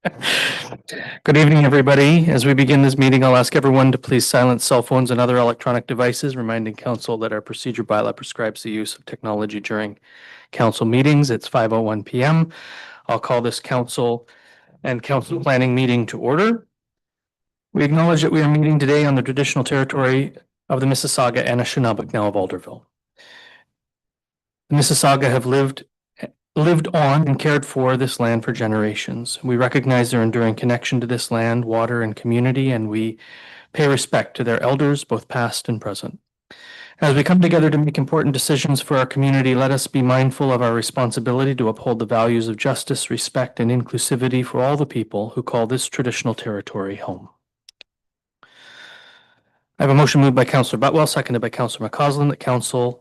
Good evening, everybody. As we begin this meeting, I'll ask everyone to please silence cell phones and other electronic devices, reminding council that our procedure bylaw prescribes the use of technology during council meetings. It's 5:01 p.m. I'll call this council and council planning meeting to order. We acknowledge that we are meeting today on the traditional territory of the Mississauga and Anishinaabe, now of Alderville. The Mississauga have lived on and cared for this land for generations. We recognize their enduring connection to this land, water, and community, and we pay respect to their elders, both past and present. As we come together to make important decisions for our community, let us be mindful of our responsibility to uphold the values of justice, respect, and inclusivity for all the people who call this traditional territory home. I have a motion moved by Councillor Butwell, seconded by Councillor McCausland,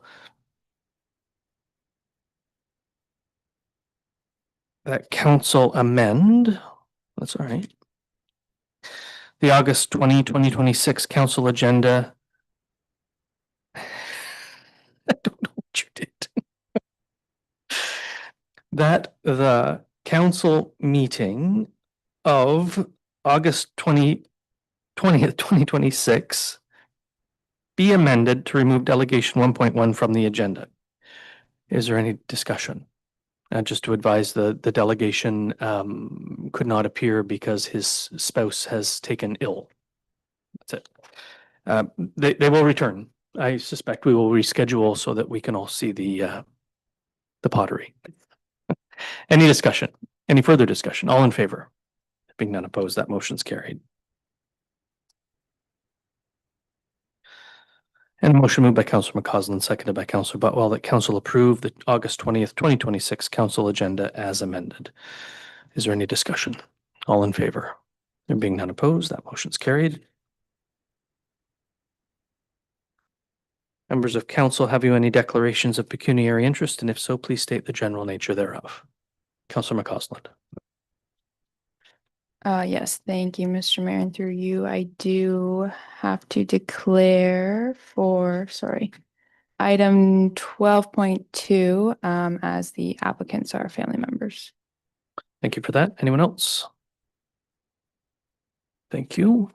that council amend, that's all right, the August 2026 council agenda. I don't know what you did. That the council meeting of August 20th, 2026 be amended to remove delegation 1.1 from the agenda. Is there any discussion? Just to advise, the delegation could not appear because his spouse has taken ill. That's it. They will return. I suspect we will reschedule so that we can all see the pottery. Any discussion? Any further discussion? All in favor? Being none opposed, that motion's carried. And a motion moved by Councillor McCausland, seconded by Councillor Butwell, that council approve the August 20th, 2026 council agenda as amended. Is there any discussion? All in favor? There being none opposed, that motion's carried. Members of council, have you any declarations of pecuniary interest? And if so, please state the general nature thereof. Councillor McCausland. Yes, thank you, Mr. Mayor. And through you, I do have to declare for, item 12.2 as the applicants are family members. Thank you for that. Anyone else? Thank you.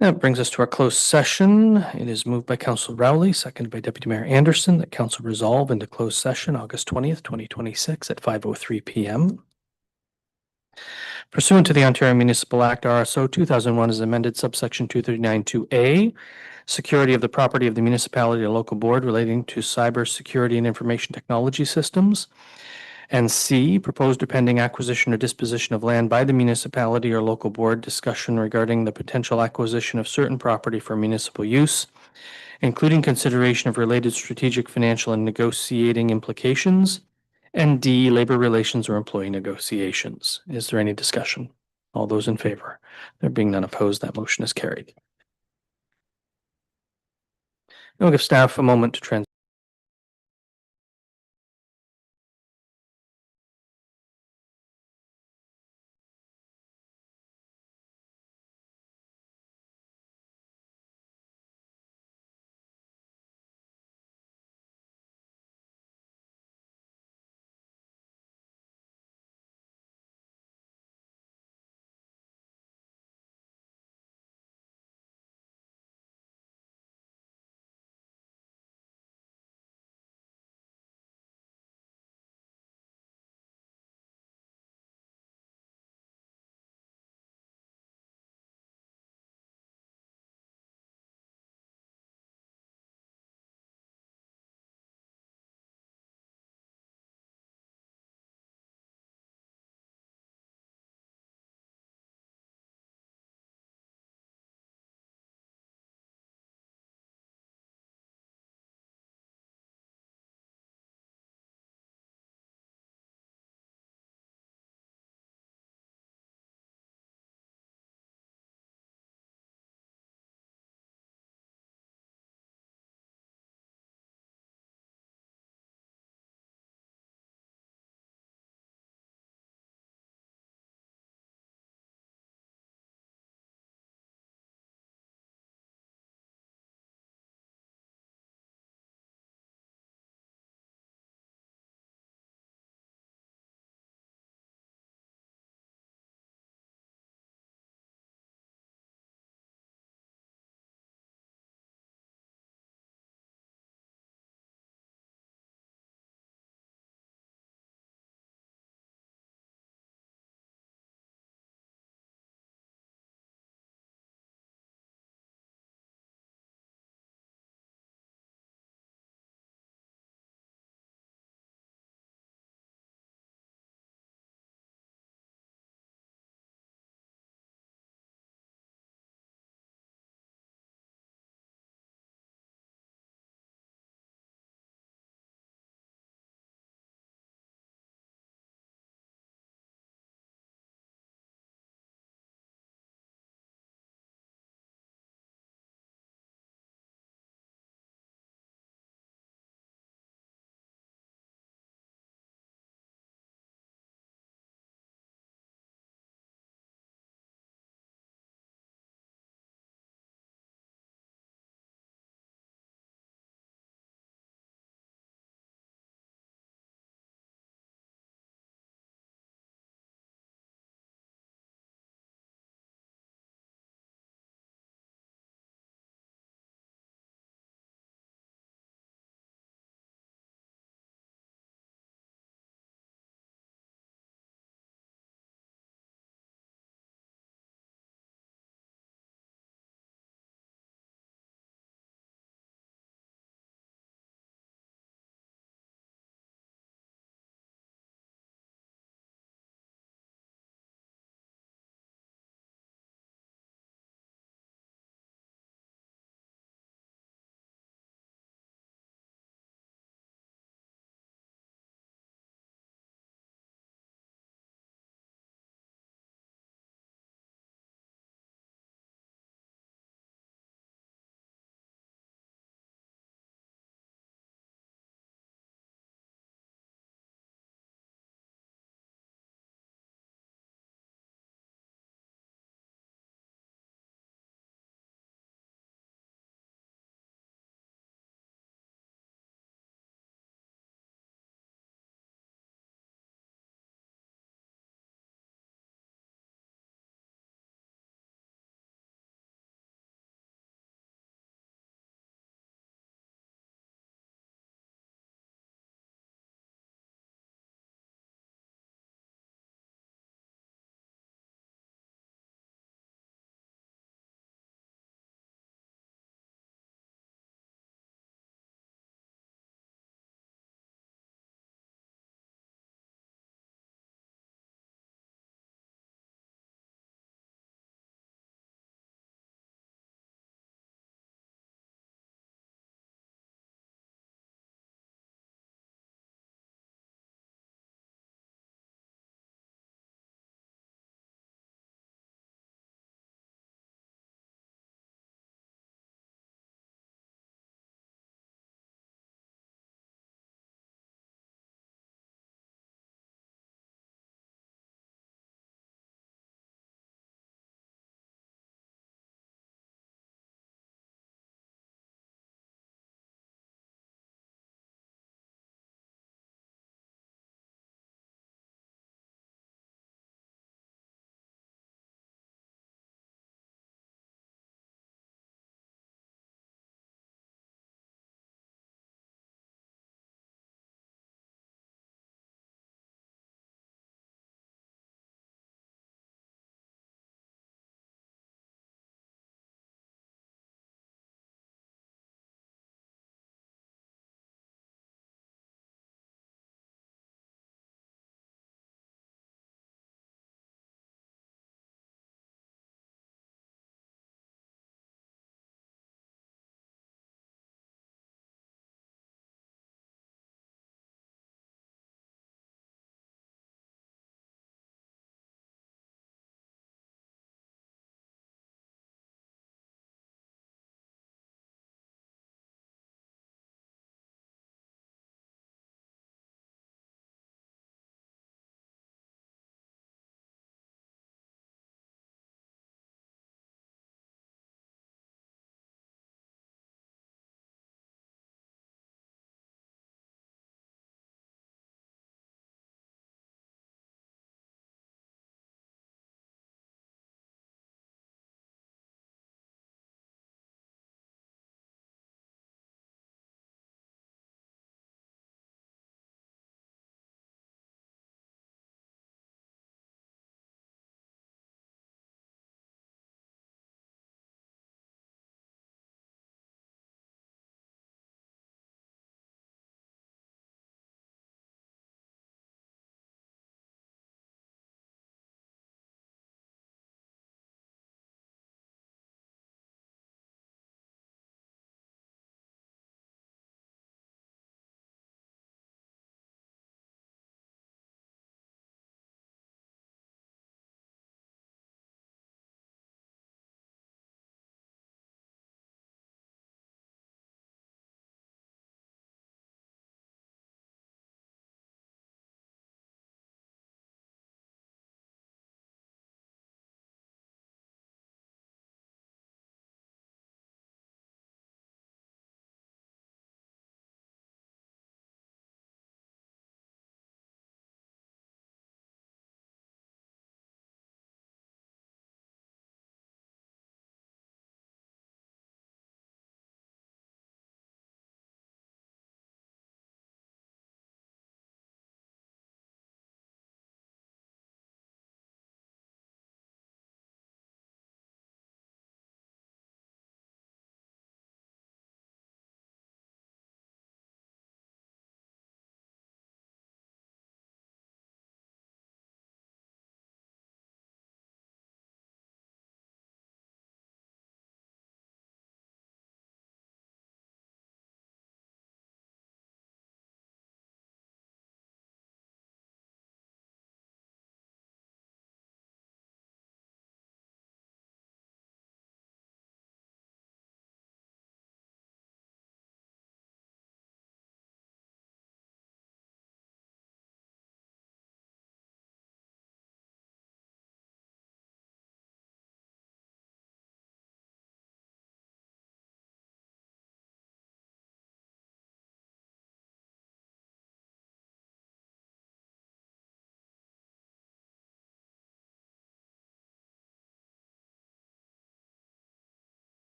That brings us to our closed session. It is moved by Councillor Rowley, seconded by Deputy Mayor Anderson, that council resolve into closed session August 20th, 2026 at 5:03 p.m. Pursuant to the Ontario Municipal Act, R.S.O. 2001 as amended, subsection 239(2)A, security of the property of the municipality or local board relating to cybersecurity and information technology systems. And C, proposed or pending acquisition or disposition of land by the municipality or local board, discussion regarding the potential acquisition of certain property for municipal use, including consideration of related strategic, financial, and negotiating implications. And D, labor relations or employee negotiations. Is there any discussion? All those in favor? There being none opposed, that motion is carried. I'll give staff a moment to transition.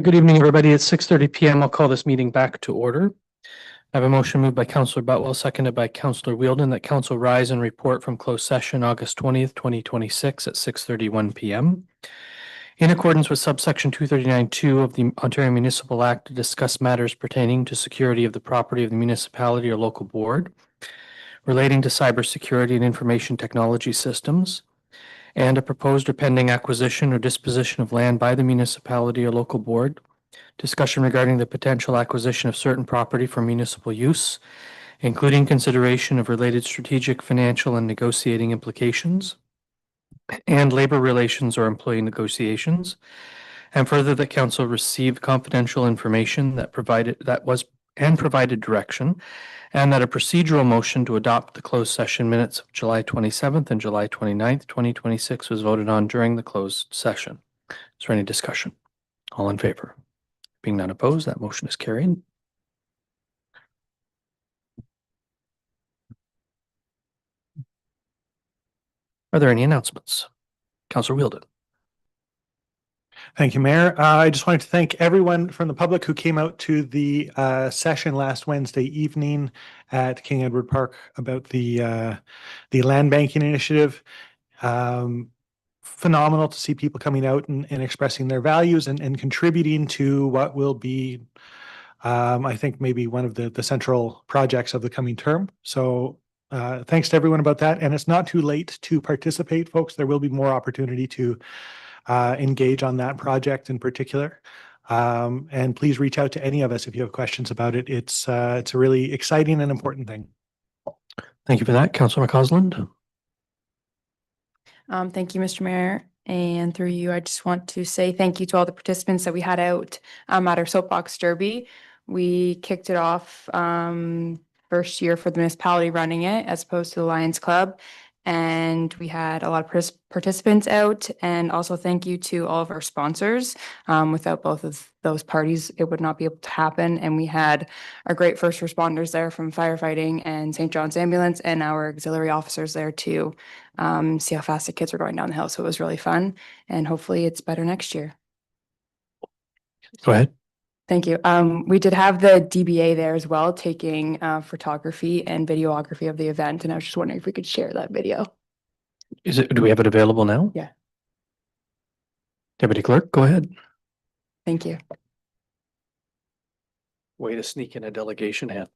Good evening, everybody. It's 6:30 PM. I'll call this meeting back to order. I have a motion moved by Councillor Butwell, seconded by Councillor Wheeldon, that council rise and report from closed session August 20th, 2026 at 6:31 PM. In accordance with subsection 239(2) of the Ontario Municipal Act, to discuss matters pertaining to security of the property of the municipality or local board, relating to cybersecurity and information technology systems, and a proposed or pending acquisition or disposition of land by the municipality or local board, discussion regarding the potential acquisition of certain property for municipal use, including consideration of related strategic, financial, and negotiating implications, and labor relations or employee negotiations. And further, that council received confidential information that provided direction, and that a procedural motion to adopt the closed session minutes of July 27th and July 29th, 2026 was voted on during the closed session. Is there any discussion? All in favor? Being none opposed, that motion is carried. Are there any announcements? Councillor Wheeldon. Thank you, Mayor. I just wanted to thank everyone from the public who came out to the session last Wednesday evening at King Edward Park about the land banking initiative. Phenomenal to see people coming out and expressing their values and contributing to what will be, I think, maybe one of the central projects of the coming term. So thanks to everyone about that. And it's not too late to participate, folks. There will be more opportunity to engage on that project in particular. And please reach out to any of us if you have questions about it. It's a really exciting and important thing. Thank you for that. Councillor McCausland. Thank you, Mr. Mayor. And through you, I just want to say thank you to all the participants that we had out at our soapbox derby. We kicked it off first year for the municipality running it as opposed to the Lions Club. And we had a lot of participants out, and also thank you to all of our sponsors. Without both of those parties, it would not be able to happen. And we had our great first responders there from firefighting and St. John's Ambulance, and our auxiliary officers there to see how fast the kids were going down the hill. So it was really fun, and hopefully it's better next year. Go ahead. Thank you. We did have the DBA there as well, taking photography and videography of the event. And I was just wondering if we could share that video. Do we have it available now? Yeah. Deputy Clerk, go ahead. Thank you. Way to sneak in a delegation hat.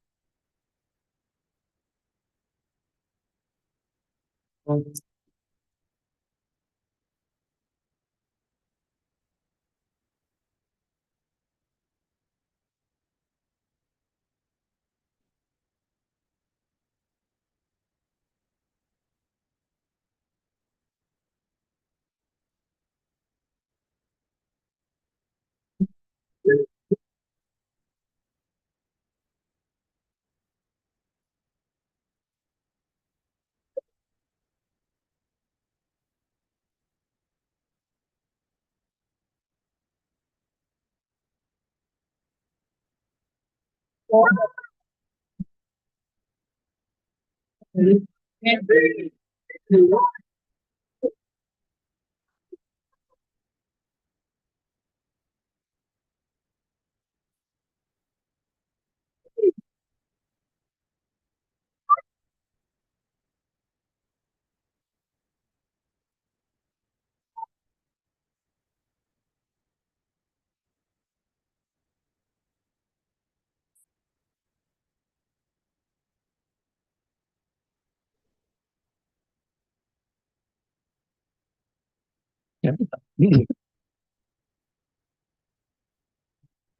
Yeah.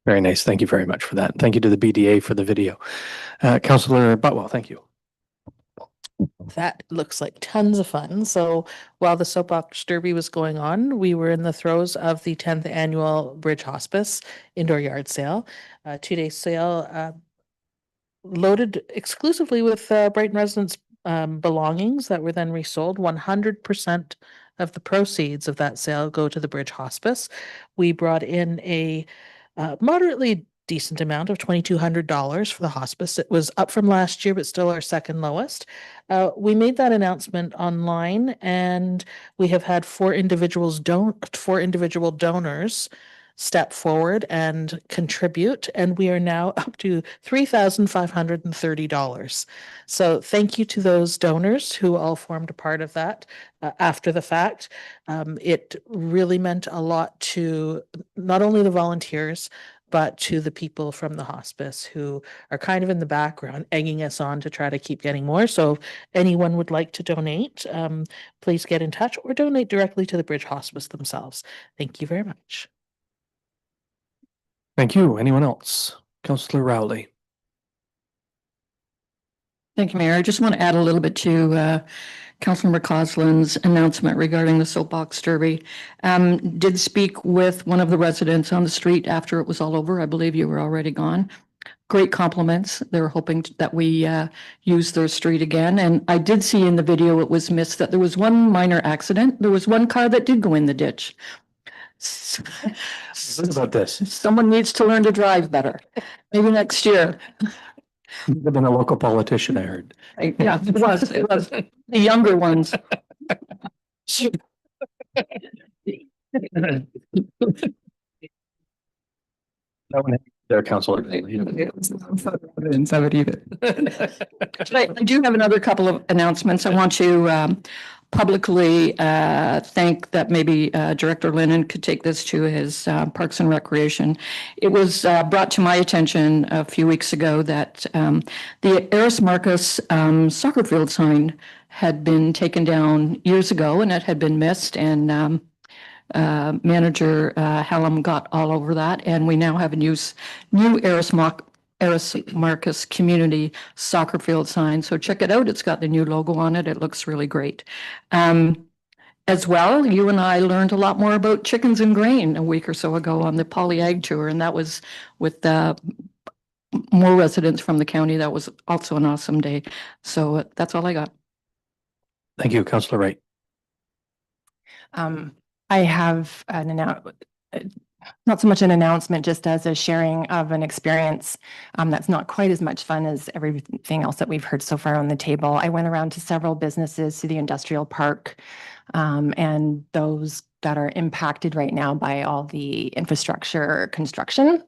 Very nice. Thank you very much for that. Thank you to the BDA for the video. Councillor Butwell, thank you. That looks like tons of fun. So while the soapbox derby was going on, we were in the throes of the 10th annual Bridge Hospice indoor yard sale, 2-day sale loaded exclusively with Brighton residents' belongings that were then resold. 100% of the proceeds of that sale go to the Bridge Hospice. We brought in a moderately decent amount of $2,200 for the hospice. It was up from last year, but still our second lowest. We made that announcement online, and we have had four individual donors step forward and contribute. And we are now up to $3,530. So thank you to those donors who all formed a part of that after the fact. It really meant a lot to not only the volunteers, but to the people from the hospice who are kind of in the background, egging us on to try to keep getting more. So if anyone would like to donate, please get in touch or donate directly to the Bridge Hospice themselves. Thank you very much. Thank you. Anyone else? Councillor Rowley. Thank you, Mayor. I just want to add a little bit to Councillor McCausland's announcement regarding the soapbox derby. Did speak with one of the residents on the street after it was all over. I believe you were already gone. Great compliments. They were hoping that we use their street again. And I did see in the video it was missed that there was one minor accident. There was one car that did go in the ditch. What about this? Someone needs to learn to drive better. Maybe next year. You've been a local politician, I heard. Yeah, it was. It was the younger ones. That one there, Councillor. I do have another couple of announcements. I want to publicly thank that maybe Director Lennon could take this to his Parks and Recreation. It was brought to my attention a few weeks ago that the Eris Marcus soccer field sign had been taken down years ago and it had been missed, and Manager Hallam got all over that, and we now have a new Eris Marcus community soccer field sign. So check it out. It's got the new logo on it. It looks really great. As well, you and I learned a lot more about chickens and grain a week or so ago on the Poly Ag Tour, and that was with more residents from the county. That was also an awesome day. So that's all I got. Thank you, Councillor Wright. I have not so much an announcement, just as a sharing of an experience that's not quite as much fun as everything else that we've heard so far on the table. I went around to several businesses, to the industrial park, and those that are impacted right now by all the infrastructure construction.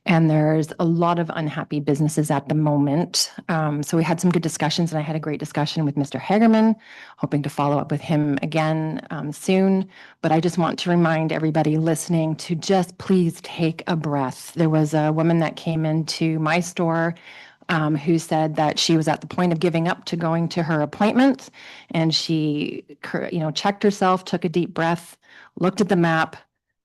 And there's a lot of unhappy businesses at the moment. So we had some good discussions, and I had a great discussion with Mr. Hagerman, hoping to follow up with him again soon. But I just want to remind everybody listening to just please take a breath. There was a woman that came into my store who said that she was at the point of giving up to going to her appointment, and she, checked herself, took a deep breath, looked at the map,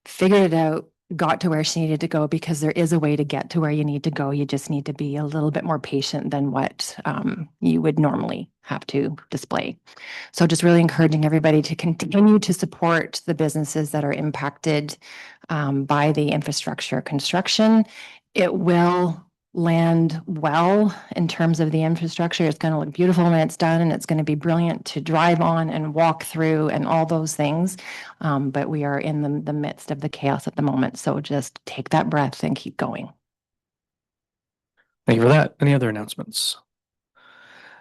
figured it out, got to where she needed to go, because there is a way to get to where you need to go. You just need to be a little bit more patient than what you would normally have to display. So just really encouraging everybody to continue to support the businesses that are impacted by the infrastructure construction. It will land well in terms of the infrastructure. It's going to look beautiful when it's done, and it's going to be brilliant to drive on and walk through and all those things. But we are in the midst of the chaos at the moment. So just take that breath and keep going. Thank you for that. Any other announcements?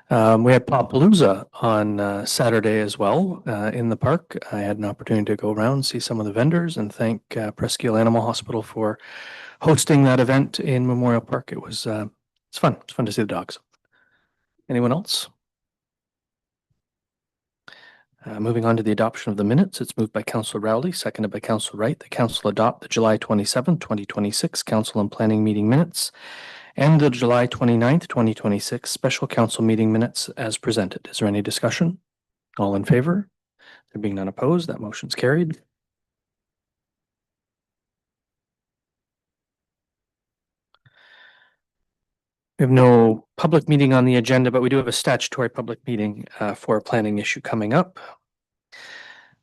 We had Palooza on Saturday as well in the park. I had an opportunity to go around, see some of the vendors, and thank Presqu'île Animal Hospital for hosting that event in Memorial Park. It was it's fun. It's fun to see the dogs. Anyone else? Moving on to the adoption of the minutes, it's moved by Councillor Rowley, seconded by Councillor Wright. The Council adopt the July 27th, 2026 Council and Planning meeting minutes and the July 29th, 2026 Special Council meeting minutes as presented. Is there any discussion? All in favor? There being none opposed, that motion's carried. We have no public meeting on the agenda, but we do have a statutory public meeting for a planning issue coming up.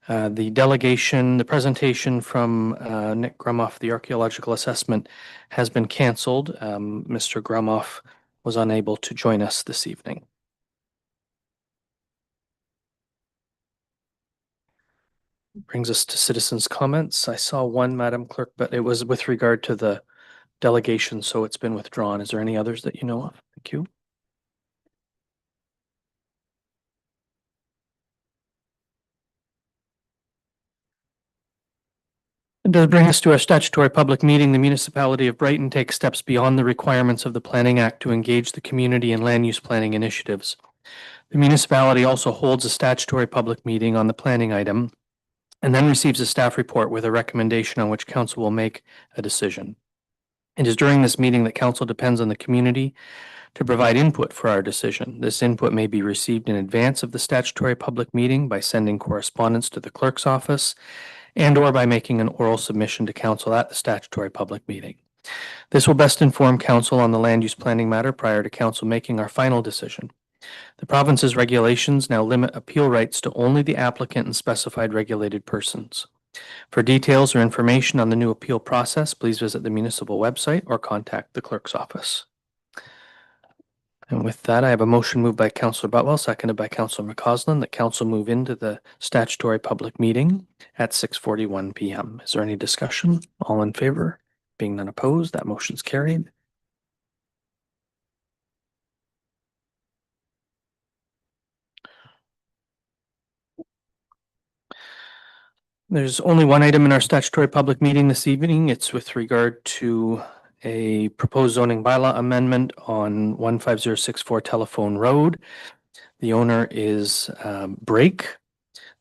The delegation, the presentation from Nick Gromoff, the archaeological assessment, has been canceled. Mr. Gromoff was unable to join us this evening. Brings us to citizens' comments. I saw one, Madam Clerk, but it was with regard to the delegation, so it's been withdrawn. Is there any others that you know of? Thank you. It does bring us to our statutory public meeting. The municipality of Brighton takes steps beyond the requirements of the Planning Act to engage the community in land use planning initiatives. The municipality also holds a statutory public meeting on the planning item and then receives a staff report with a recommendation on which council will make a decision. It is during this meeting that council depends on the community to provide input for our decision. This input may be received in advance of the statutory public meeting by sending correspondence to the clerk's office and/or by making an oral submission to council at the statutory public meeting. This will best inform council on the land use planning matter prior to council making our final decision. The province's regulations now limit appeal rights to only the applicant and specified regulated persons. For details or information on the new appeal process, please visit the municipal website or contact the clerk's office. And with that, I have a motion moved by Councillor Butwell, seconded by Councillor McCausland, that council move into the statutory public meeting at 6:41 p.m. Is there any discussion? All in favor? Being none opposed, that motion's carried. There's only one item in our statutory public meeting this evening. It's with regard to a proposed zoning bylaw amendment on 15064 Telephone Road. The owner is Break.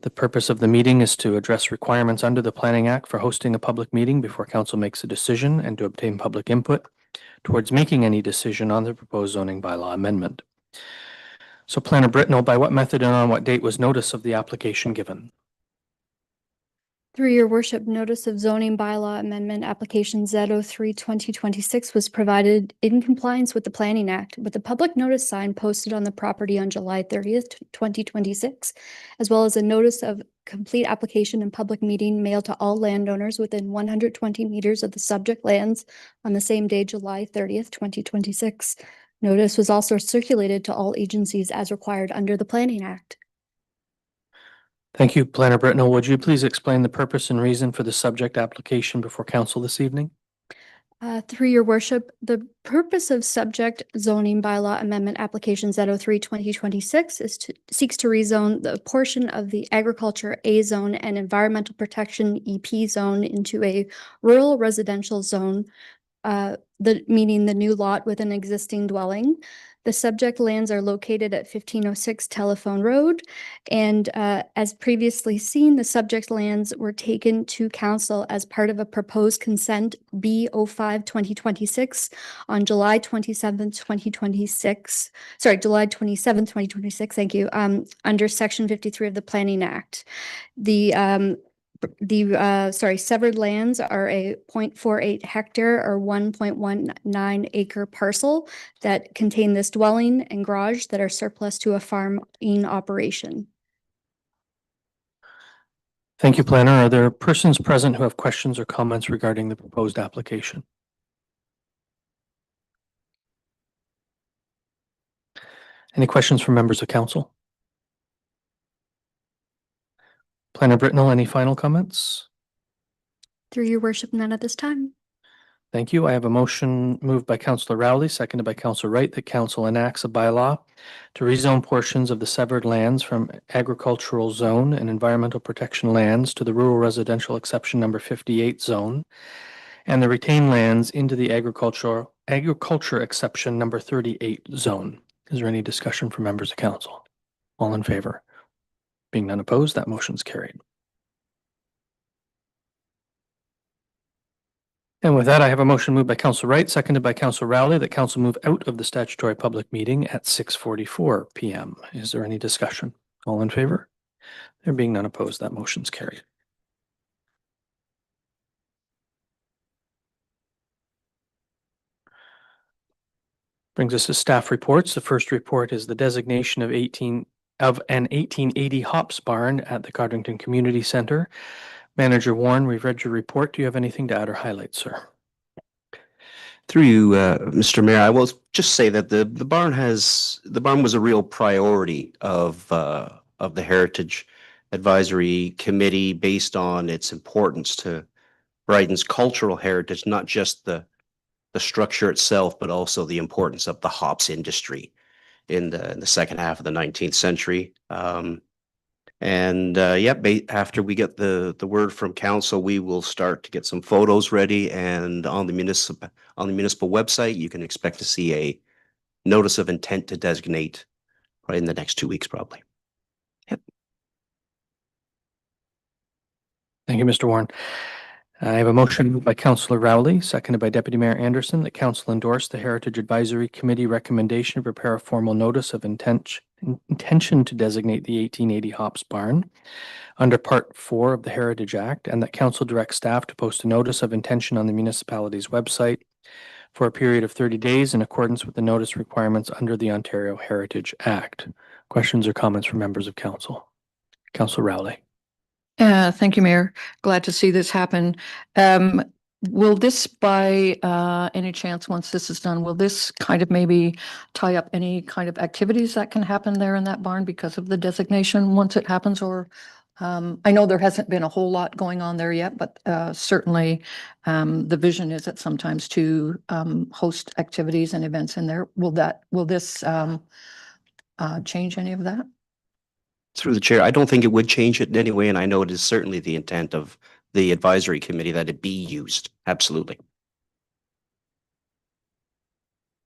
The purpose of the meeting is to address requirements under the Planning Act for hosting a public meeting before council makes a decision and to obtain public input towards making any decision on the proposed zoning bylaw amendment. So Planner Britnell, by what method and on what date was notice of the application given? Through your worship, notice of zoning bylaw amendment application Z03-2026 was provided in compliance with the Planning Act with a public notice sign posted on the property on July 30th, 2026, as well as a notice of complete application and public meeting mailed to all landowners within 120 meters of the subject lands on the same day, July 30th, 2026. Notice was also circulated to all agencies as required under the Planning Act. Thank you, Planner Britnell. Would you please explain the purpose and reason for the subject application before council this evening? Through your worship, the purpose of subject zoning bylaw amendment application Z03-2026 is seeks to rezone the portion of the agriculture A zone and environmental protection EP zone into a rural residential zone, meaning the new lot with an existing dwelling. The subject lands are located at 1506 Telephone Road, and as previously seen, the subject lands were taken to council as part of a proposed consent B05-2026 on July 27th, 2026. Sorry, July 27th, 2026. Thank you. Under Section 53 of the Planning Act. Severed lands are a 0.48 hectare or 1.19 acre parcel that contain this dwelling and garage that are surplus to a farming operation. Thank you, Planner. Are there persons present who have questions or comments regarding the proposed application? Any questions from members of council? Planner Britnell, any final comments? Through your worship, none at this time. Thank you. I have a motion moved by Councillor Rowley, seconded by Councillor Wright, that council enacts a bylaw to rezone portions of the severed lands from agricultural zone and environmental protection lands to the rural residential exception number 58 zone, and the retained lands into the agriculture exception number 38 zone. Is there any discussion from members of council? All in favor? Being none opposed, that motion's carried. And with that, I have a motion moved by Councillor Wright, seconded by Councillor Rowley, that council move out of the statutory public meeting at 6:44 p.m. Is there any discussion? All in favor? There being none opposed, that motion's carried. Brings us to staff reports. The first report is the designation of an 1880 hops barn at the Codrington Community Centre. Manager Warren, we've read your report. Do you have anything to add or highlight, sir? Through you, Mr. Mayor, I will just say that the barn was a real priority of the Heritage Advisory Committee based on its importance to Brighton's cultural heritage, not just the structure itself, but also the importance of the hops industry in the second half of the 19th century. And And after we get the word from council, we will start to get some photos ready, and on the municipal website, you can expect to see a notice of intent to designate right in the next 2 weeks, probably. Thank you, Mr. Warren. I have a motion by Councillor Rowley, seconded by Deputy Mayor Anderson, that council endorse the Heritage Advisory Committee recommendation to prepare a formal notice of intention to designate the 1880 Hops Barn under Part 4 of the Heritage Act, and that council direct staff to post a notice of intention on the municipality's website for a period of 30 days in accordance with the notice requirements under the Ontario Heritage Act. Questions or comments from members of council? Councillor Rowley. Thank you, Mayor. Glad to see this happen. Will this by any chance, once this is done, will this kind of maybe tie up any kind of activities that can happen there in that barn because of the designation once it happens? Or I know there hasn't been a whole lot going on there yet, but certainly the vision is that sometimes to host activities and events in there. Will this change any of that? Through the chair, I don't think it would change it in any way, and I know it is certainly the intent of the advisory committee that it be used. Absolutely.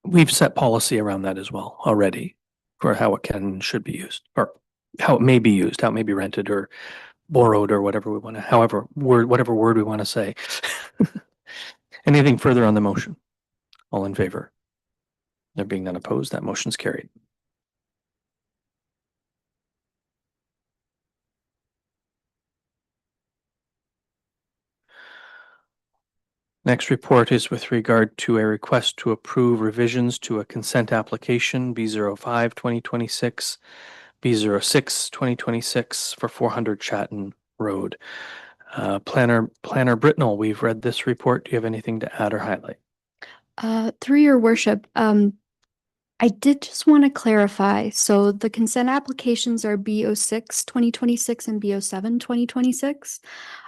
We've set policy around that as well already for how it can and should be used, or how it may be used, how it may be rented or borrowed or whatever we want to, whatever word we want to say. Anything further on the motion? All in favor? There being none opposed, that motion's carried. Next report is with regard to a request to approve revisions to a consent application B05 2026, B06 2026 for 400 Chatton Road. Planner Britnell, we've read this report. Do you have anything to add or highlight? Through your worship, I did just want to clarify. So the consent applications are B06 2026 and B07 2026.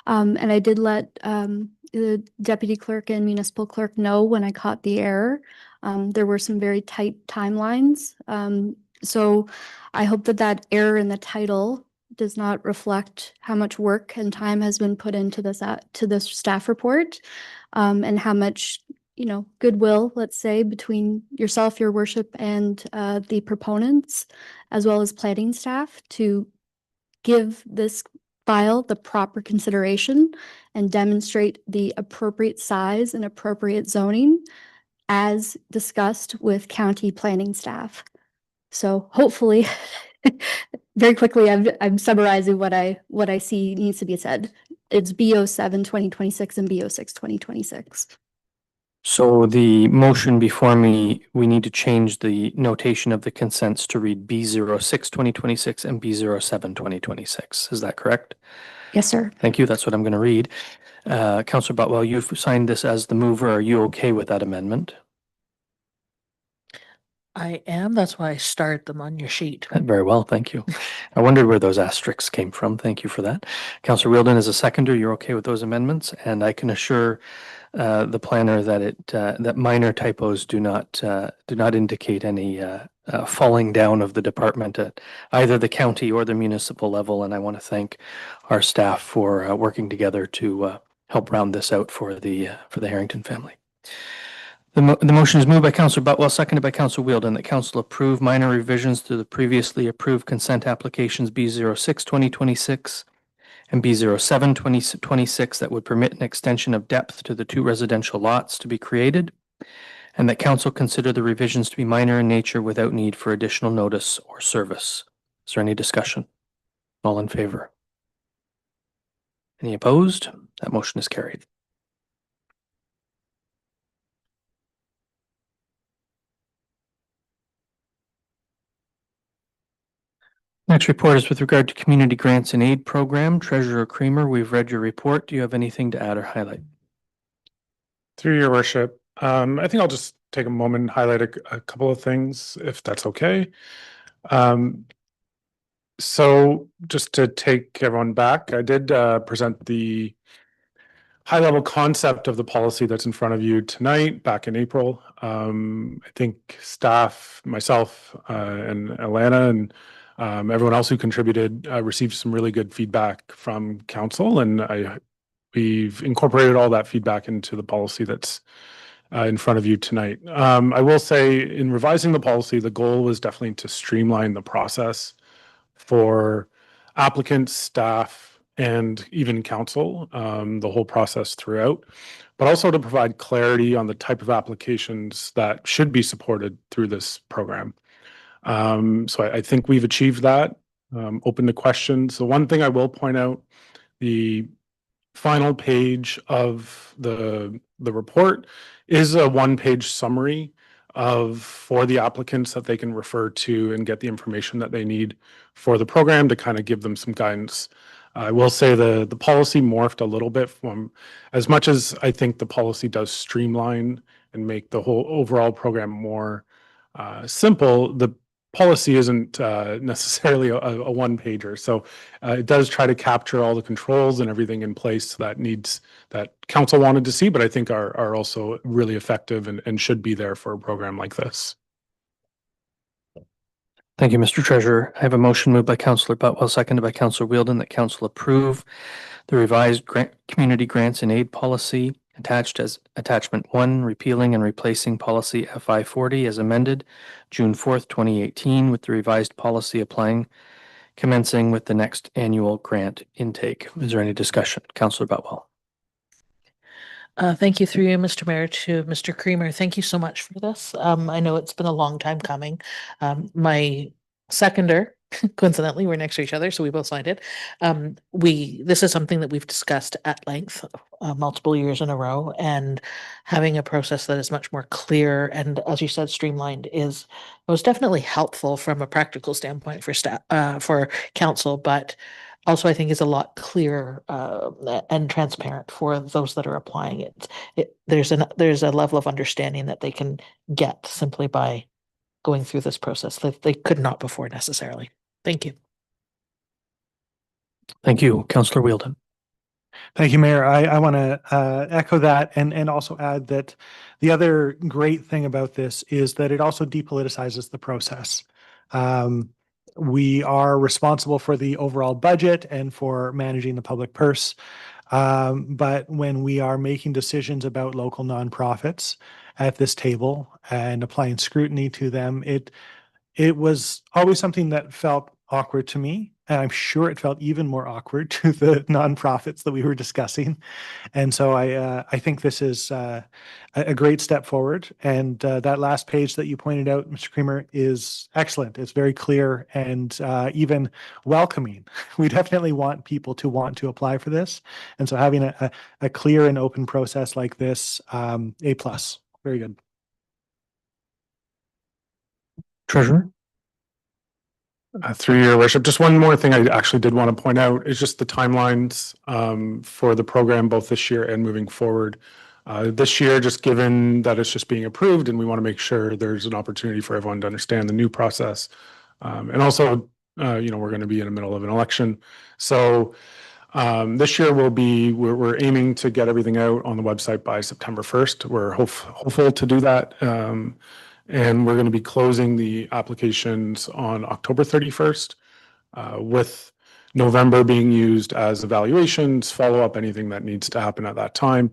And I did let the deputy clerk and municipal clerk know when I caught the error. There were some very tight timelines. So I hope that that error in the title does not reflect how much work and time has been put into this to this staff report, and how much goodwill, let's say, between yourself, your worship, and the proponents, as well as planning staff, to give this file the proper consideration and demonstrate the appropriate size and appropriate zoning as discussed with county planning staff. So hopefully, very quickly, I'm summarizing what I see needs to be said. It's B07 2026 and B06 2026. So the motion before me, we need to change the notation of the consents to read B06 2026 and B07 2026. Is that correct? Yes, sir. Thank you. That's what I'm going to read. Councillor Botwell, you've signed this as the mover. Are you okay with that amendment? I am. That's why I starred them on your sheet. Very well. Thank you. I wondered where those asterisks came from. Thank you for that. Councillor Wheeldon, as a seconder, you're okay with those amendments, and I can assure the planner that that minor typos do not indicate any falling down of the department at either the county or the municipal level. And I want to thank our staff for working together to help round this out for the Harrington family. The motion is moved by Councillor Botwell, seconded by Councillor Wheeldon, that council approve minor revisions to the previously approved consent applications B06 2026 and B07 2026 that would permit an extension of depth to the two residential lots to be created, and that council consider the revisions to be minor in nature without need for additional notice or service. Is there any discussion? All in favor? Any opposed? That motion is carried. Next report is with regard to Community Grants and Aid Program. Treasurer Creamer, we've read your report. Do you have anything to add or highlight? Through your worship, I think I'll just take a moment and highlight a couple of things, if that's okay. So just to take everyone back, I did present the high-level concept of the policy that's in front of you tonight, back in April. I think staff, myself, and Alana and Everyone else who contributed received some really good feedback from council, and we've incorporated all that feedback into the policy that's in front of you tonight. I will say, in revising the policy, the goal was definitely to streamline the process for applicants, staff, and even council, the whole process throughout, but also to provide clarity on the type of applications that should be supported through this program. So I think we've achieved that. Open to questions. So one thing I will point out, the final page of the report is a one-page summary for the applicants that they can refer to and get the information that they need for the program to kind of give them some guidance. I will say the policy morphed a little bit from, as much as I think the policy does streamline and make the whole overall program more simple, the policy isn't necessarily a one-pager. So it does try to capture all the controls and everything in place that council wanted to see, but I think are also really effective and should be there for a program like this. Thank you, Mr. Treasurer. I have a motion moved by Councillor Butwell, seconded by Councillor Wheeldon, that council approve the revised community grants and aid policy attached as attachment 1, repealing and replacing policy FI 40 as amended June 4th, 2018, with the revised policy commencing with the next annual grant intake. Is there any discussion? Councillor Butwell. Thank you through you, Mr. Mayor, to Mr. Creamer. Thank you so much for this. I know it's been a long time coming. My seconder, coincidentally, we're next to each other, so we both signed it. This is something that we've discussed at length multiple years in a row, and having a process that is much more clear and, as you said, streamlined was definitely helpful from a practical standpoint for staff, for council, but also I think is a lot clearer and transparent for those that are applying it. There's a level of understanding that they can get simply by going through this process that they could not before necessarily. Thank you. Thank you, Councillor Wheeldon. Thank you, Mayor. I want to echo that and also add that the other great thing about this is that it also depoliticizes the process. We are responsible for the overall budget and for managing the public purse. But when we are making decisions about local nonprofits at this table and applying scrutiny to them, it was always something that felt awkward to me. And I'm sure it felt even more awkward to the nonprofits that we were discussing. And so I think this is a great step forward. And that last page that you pointed out, Mr. Creamer, is excellent. It's very clear and even welcoming. We definitely want people to want to apply for this. And so having a clear and open process like this, A+. Very good. Treasurer? Through your worship, just one more thing I actually did want to point out is just the timelines for the program, both this year and moving forward. This year, just given that it's just being approved and we want to make sure there's an opportunity for everyone to understand the new process. And also, we're going to be in the middle of an election. So this year we're aiming to get everything out on the website by September 1st. We're hopeful to do that. And we're going to be closing the applications on October 31st, with November being used as evaluations, follow-up, anything that needs to happen at that time,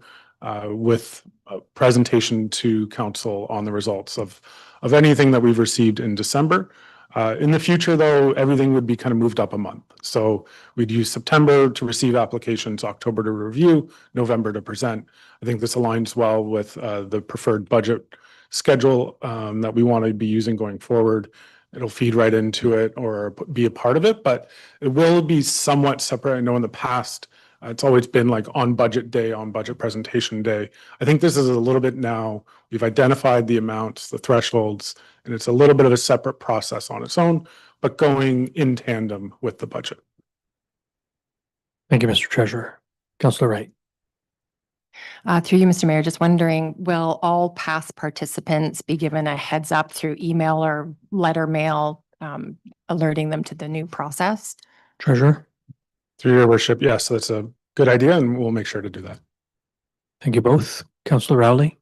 with a presentation to council on the results of anything that we've received in December. In the future, though, everything would be kind of moved up a month. So we'd use September to receive applications, October to review, November to present. I think this aligns well with the preferred budget schedule that we want to be using going forward. It'll feed right into it or be a part of it, but it will be somewhat separate. I know in the past, it's always been like on budget day, on budget presentation day. I think this is a little bit now, we've identified the amounts, the thresholds, and it's a little bit of a separate process on its own, but going in tandem with the budget. Thank you, Mr. Treasurer. Councillor Wright. Through you, Mr. Mayor, just wondering, will all past participants be given a heads up through email or letter mail, alerting them to the new process? Treasurer. Through your worship, yes, that's a good idea, and we'll make sure to do that. Thank you both. Councillor Rowley.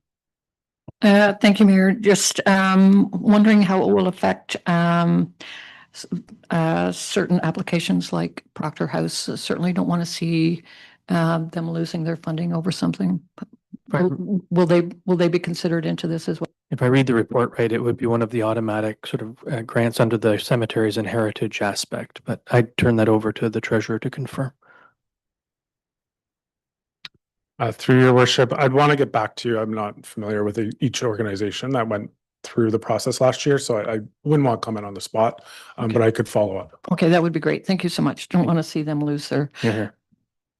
Thank you, Mayor. Just wondering how it will affect certain applications like Proctor House certainly don't want to see them losing their funding over something. Will they be considered into this as well? If I read the report right, it would be one of the automatic sort of grants under the cemeteries and heritage aspect, but I'd turn that over to the treasurer to confirm. Through your worship, I'd want to get back to you. I'm not familiar with each organization that went through the process last year, so I wouldn't want to comment on the spot, but I could follow up. Okay, that would be great. Thank you so much. Don't want to see them lose their Here.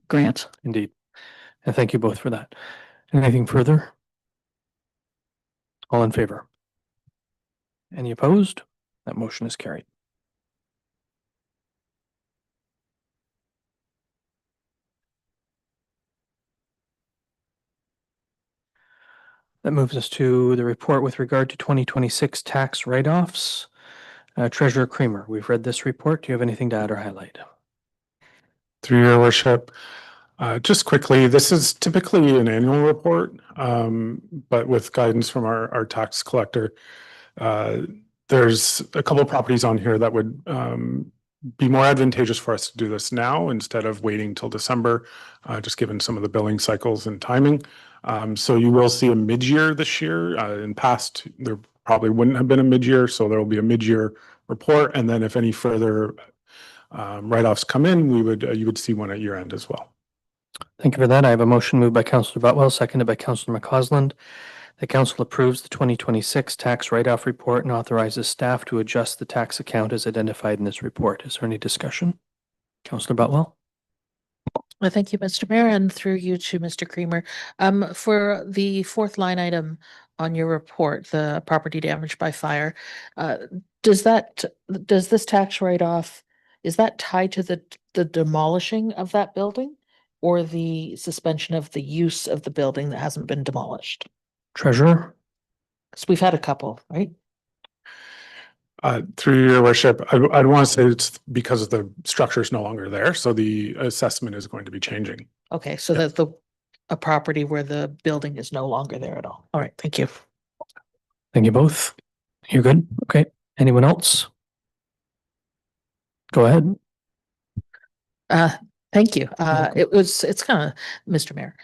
grants. Indeed. And thank you both for that. Anything further? All in favor? Any opposed? That motion is carried. That moves us to the report with regard to 2026 tax write-offs. Treasurer Creamer, we've read this report. Do you have anything to add or highlight? Through your worship, just quickly, this is typically an annual report, but with guidance from our tax collector, there's a couple of properties on here that would be more advantageous for us to do this now instead of waiting till December, just given some of the billing cycles and timing. So you will see a mid-year this year. In past, there probably wouldn't have been a mid-year, so there will be a mid-year report. And then if any further write-offs come in, you would see one at year end as well. Thank you for that. I have a motion moved by Councillor Butwell, seconded by Councillor McCausland. The council approves the 2026 tax write-off report and authorizes staff to adjust the tax account as identified in this report. Is there any discussion? Councillor Butwell? Well, thank you, Mr. Mayor, and through you to Mr. Creamer. For the fourth line item on your report, the property damage by fire, does this tax write-off, is that tied to the demolishing of that building or the suspension of the use of the building that hasn't been demolished? Treasurer? Because we've had a couple, right? Through your worship, I'd want to say it's because the structure is no longer there, so the assessment is going to be changing. Okay, so that's a property where the building is no longer there at all. All right, thank you. Thank you both. You're good? Okay. Anyone else? Go ahead. Thank you. Okay. It's kind of, Mr. Mayor.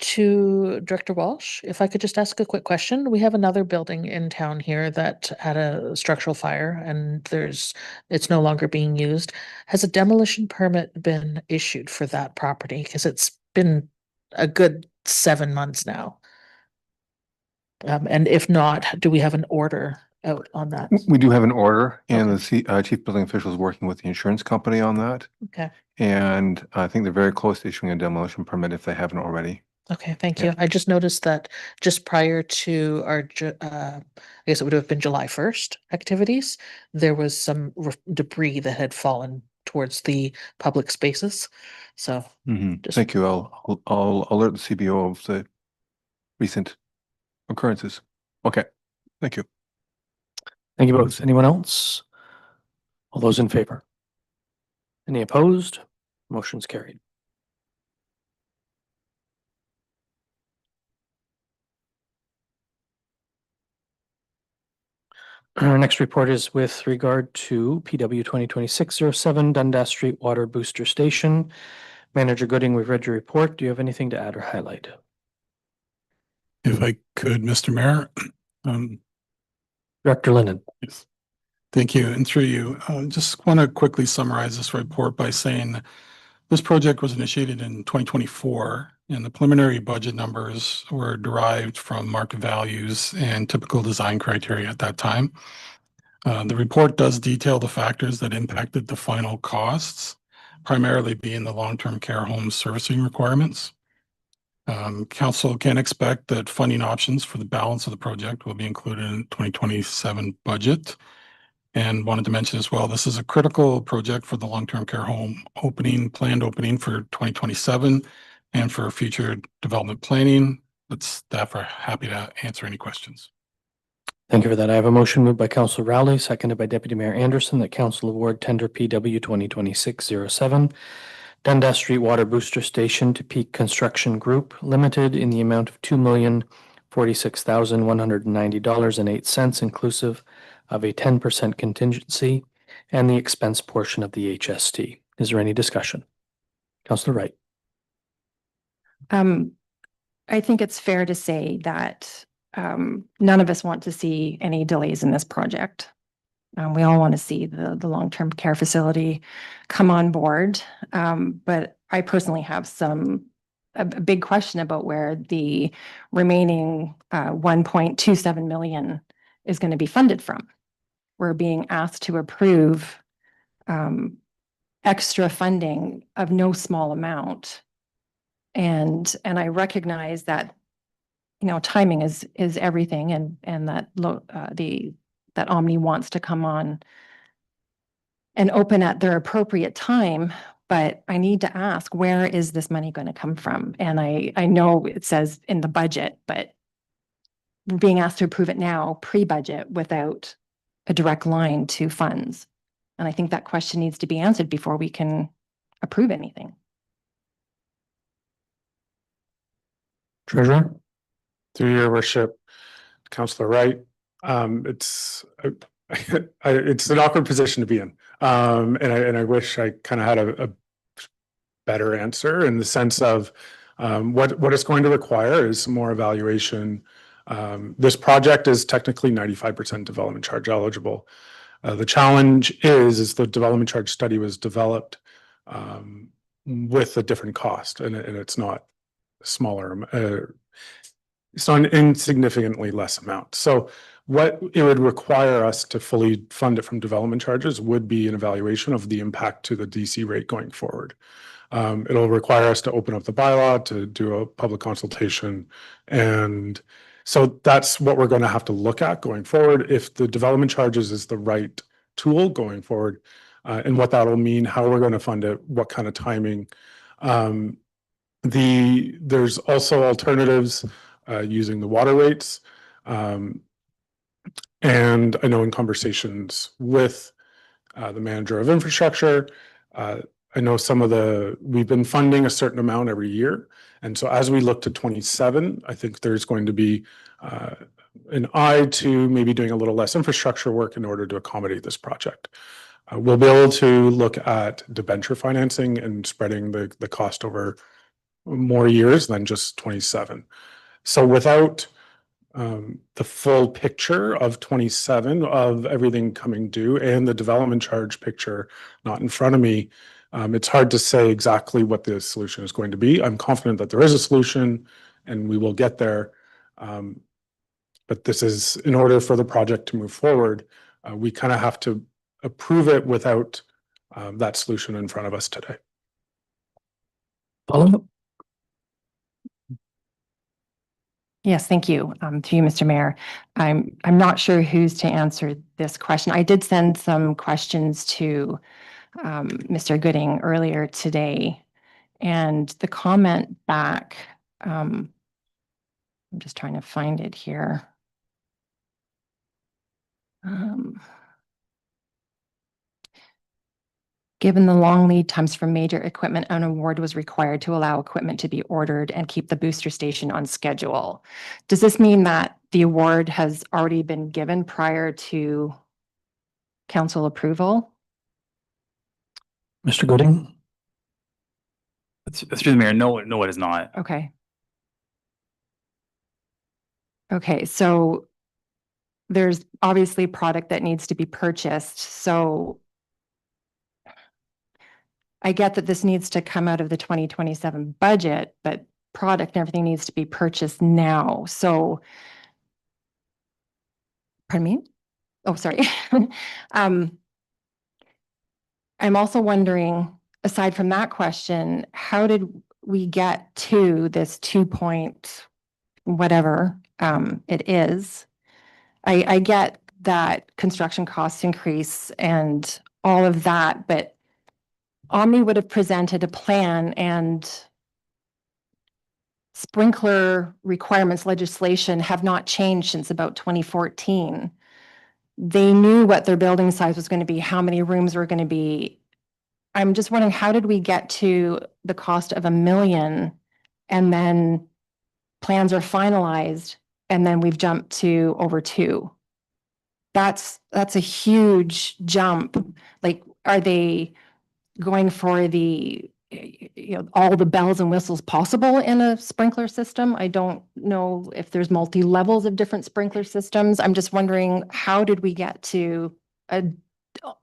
To Director Walsh, if I could just ask a quick question. We have another building in town here that had a structural fire and it's no longer being used. Has a demolition permit been issued for that property? Because it's been a good 7 months now. And if not, do we have an order out on that? We do have an order, and the chief building official is working with the insurance company on that. Okay. And I think they're very close to issuing a demolition permit if they haven't already. Okay, thank Yeah. you. I just noticed that just prior to our, I guess it would have been July 1st activities, there was some debris that had fallen towards the public spaces. So just- Thank you. I'll alert the CBO of the recent occurrences. Okay, thank you. Thank you both. Anyone else? All those in favor? Any opposed? Motion's carried. Our next report is with regard to PW 2026-07 Dundas Street Water Booster Station. Manager Gooding, we've read your report. Do you have anything to add or highlight? If I could, Mr. Mayor. Director Lennon. Yes. Thank you. And through you, just want to quickly summarize this report by saying this project was initiated in 2024 and the preliminary budget numbers were derived from market values and typical design criteria at that time. The report does detail the factors that impacted the final costs, primarily being the long-term care home servicing requirements. Council can expect that funding options for the balance of the project will be included in 2027 budget. And wanted to mention as well, this is a critical project for the long-term care home planned opening for 2027 and for future development planning. But staff are happy to answer any questions. Thank you for that. I have a motion moved by Councillor Rowley, seconded by Deputy Mayor Anderson, that Council award tender PW 2026-07 Dundas Street Water Booster Station to Peak Construction Group Limited in the amount of $2,046,190.08, inclusive of a 10% contingency and the expense portion of the HST. Is there any discussion? Councillor Wright. I think it's fair to say that none of us want to see any delays in this project. We all want to see the long-term care facility come on board. But I personally have a big question about where the remaining 1.27 million is going to be funded from. We're being asked to approve extra funding of no small amount. And I recognize that, timing is everything, and that that Omni wants to come on and open at their appropriate time. But I need to ask, where is this money going to come from? And I know it says in the budget, but we're being asked to approve it now, pre-budget, without a direct line to funds. And I think that question needs to be answered before we can approve anything. Treasurer. Through your worship, Councillor Wright, it's it's an awkward position to be in. And I wish I kind of had a better answer, in the sense of what it's going to require is some more evaluation. This project is technically 95% development charge eligible. The challenge is the development charge study was developed with a different cost, and it's not smaller. It's not an insignificantly less amount. So what it would require us to fully fund it from development charges would be an evaluation of the impact to the DC rate going forward. It'll require us to open up the bylaw, to do a public consultation. And so that's what we're going to have to look at going forward, if the development charges is the right tool going forward, and what that'll mean, how we're going to fund it, what kind of timing. There's also alternatives using the water rates. And I know in conversations with the manager of infrastructure, I know we've been funding a certain amount every year. And so as we look to 27, I think there's going to be an eye to maybe doing a little less infrastructure work in order to accommodate this project. We'll be able to look at debenture financing and spreading the cost over more years than just 27. So without the full picture of 27 of everything coming due and the development charge picture not in front of me, it's hard to say exactly what the solution is going to be. I'm confident that there is a solution and we will get there. But this is, in order for the project to move forward, we kind of have to approve it without that solution in front of us today. Follow-up. Yes, thank you. To you, Mr. Mayor. I'm not sure who's to answer this question. I did send some questions to Mr. Gooding earlier today, and the comment back, I'm just trying to find it here. Given the long lead times for major equipment, an award was required to allow equipment to be ordered and keep the booster station on schedule. Does this mean that the award has already been given prior to council approval? Mr. Gooding. Through the mayor, no, it is not. Okay. Okay, so there's obviously product that needs to be purchased. So I get that this needs to come out of the 2027 budget, but product and everything needs to be purchased now. So, pardon me? Oh, sorry. I'm also wondering, aside from that question, how did we get to this 2 point whatever it is? I get that construction costs increase and all of that, but Omni would have presented a plan, and sprinkler requirements legislation have not changed since about 2014. They knew what their building size was going to be, how many rooms were going to be. I'm just wondering, how did we get to the cost of $1 million and then plans are finalized and then we've jumped to over 2? that's a huge jump. Like, are they going for the, all the bells and whistles possible in a sprinkler system? I don't know if there's multi-levels of different sprinkler systems. I'm just wondering, how did we get to a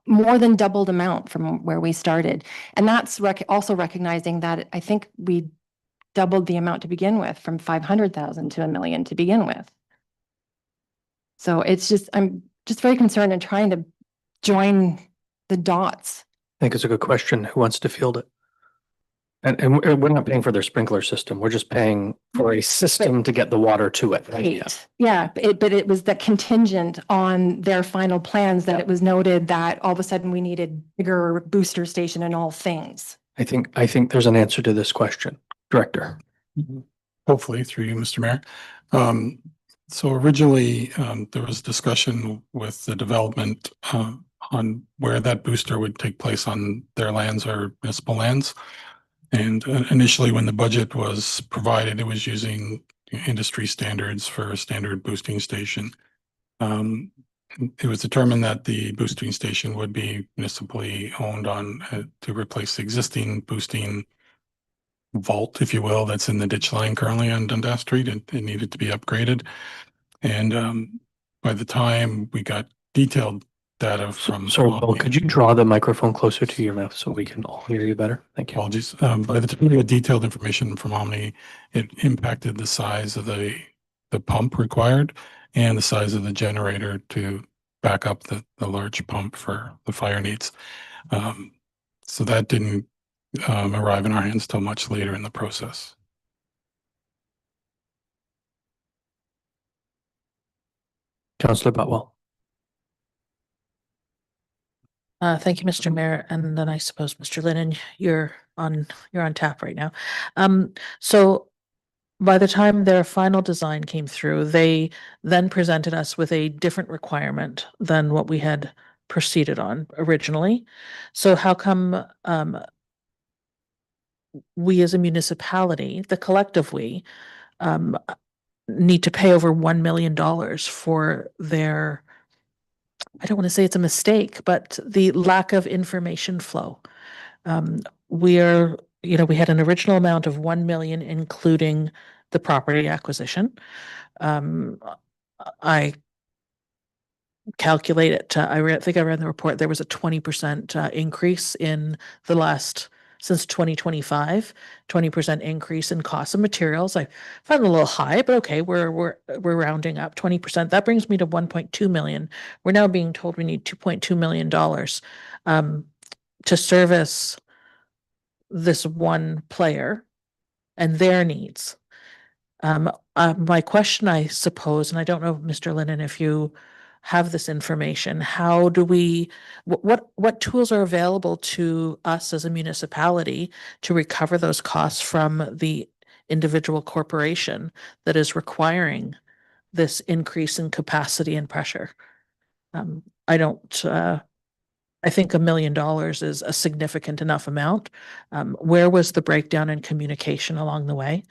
more than doubled amount from where we started? And that's also recognizing that I think we doubled the amount to begin with, from 500,000 to $1 million to begin with. So it's just, I'm just very concerned and trying to join the dots. I think it's a good question. Who wants to field it? And we're not paying for their sprinkler system. We're just paying for a system to get the water to it. Right? Yeah. Yeah, but it was the contingent on their final plans that it was noted that all of a sudden we needed bigger booster station and all things. I think there's an answer to this question. Director. Hopefully through you, Mr. Mayor. So originally, there was discussion with the development on where that booster would take place on their lands or municipal lands. And initially, when the budget was provided, it was using industry standards for a standard boosting station. It was determined that the boosting station would be municipally owned to replace the existing boosting vault, if you will, that's in the ditch line currently on Dundas Street. It needed to be upgraded. And by the time we got detailed data from... Sorry, Paul, could you draw the microphone closer to your mouth so we can all hear you better? Thank you. Apologies. By the time we got detailed information from Omni, it impacted the size of the pump required and the size of the generator to back up the large pump for the fire needs. So that didn't arrive in our hands till much later in the process. Councillor Butwell. Thank you, Mr. Mayor. And then I suppose, Mr. Lennon, you're on tap right now. So by the time their final design came through, they then presented us with a different requirement than what we had proceeded on originally. So how come we as a municipality, the collective we, need to pay over $1 million for their, I don't want to say it's a mistake, but the lack of information flow. We had an original amount of 1 million, including the property acquisition. I calculate it. I think I ran the report. There was a 20% increase in the last, since 2025, 20% increase in cost of materials. I found it a little high, but okay, we're rounding up 20%. That brings me to 1.2 million. We're now being told we need $2.2 million to service this one player and their needs. My question, I suppose, and I don't know, Mr. Lennon, if you have this information, how do we, what tools are available to us as a municipality to recover those costs from the individual corporation that is requiring this increase in capacity and pressure? I think $1 million is a significant enough amount. Where was the breakdown in communication along the way?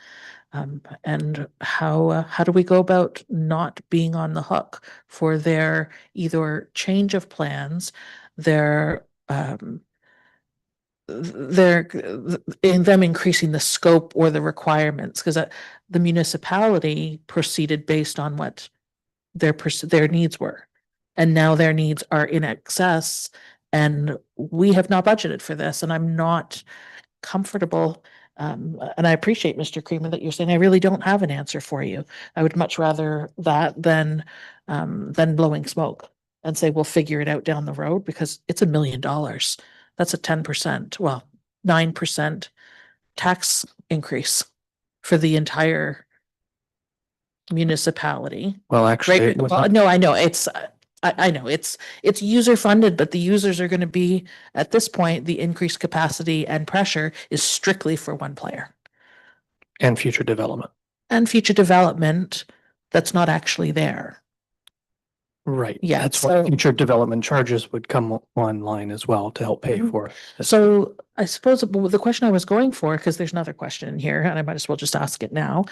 And how do we go about not being on the hook for their either change of plans, their in them increasing the scope or the requirements? Because the municipality proceeded based on what their needs were, and now their needs are in excess, and we have not budgeted for this, and I'm not comfortable. And I appreciate, Mr. Creamer, that you're saying I really don't have an answer for you. I would much rather that than blowing smoke and say we'll figure it out down the road, because it's $1 million. That's a 10%, well, 9% tax increase for the entire municipality. Well, actually, Right? No, I know I know it's user funded, but the users are going to be, at this point, the increased capacity and pressure is strictly for one player. And future development. And future development that's not actually there. Right. Yeah, That's why future development charges would come online as well to help pay for it. So I suppose the question I was going for, because there's another question in here, and I might as well just ask it now.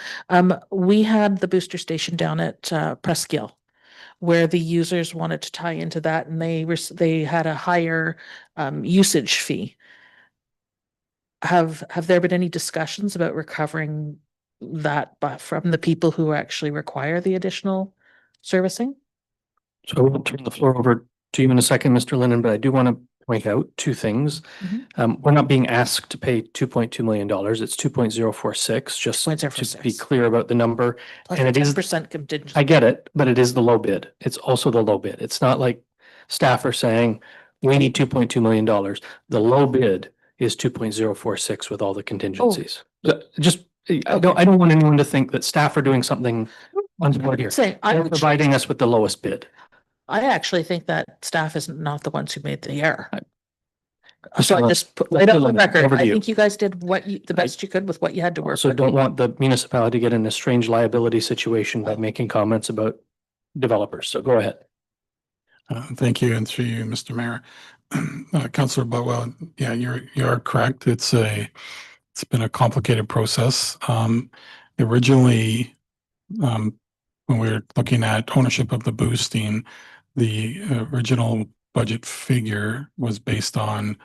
We had the booster station down at Presqu'île. where the users wanted to tie into that and they had a higher usage fee. Have there been any discussions about recovering that from the people who actually require the additional servicing? So I will turn the floor over to you in a second, Mr. Lennon, but I do want to point out two things. We're not being asked to pay $2.2 million. It's 2.046, just to be clear about the number. Plus And it is 10% contingency. I get it, but it is the low bid. It's also the low bid. It's not like staff are saying, we need $2.2 million. The low bid is 2.046 with all the contingencies. Just, I don't want anyone to think that staff are doing something untoward here. They're providing us with the lowest bid. I actually think that staff is not the ones who made the error. Mr. So I Len- just put Mr. right up the Lennon, record. over to I you. think you guys did the best you could with what you had to work Also with. don't want the municipality to get in a strange liability situation by making comments about developers. So go ahead. Thank you, and through you, Mr. Mayor. Councillor Butwell, yeah, you're correct. It's been a complicated process. Originally, when we were looking at ownership of the boosting, the original budget figure was based on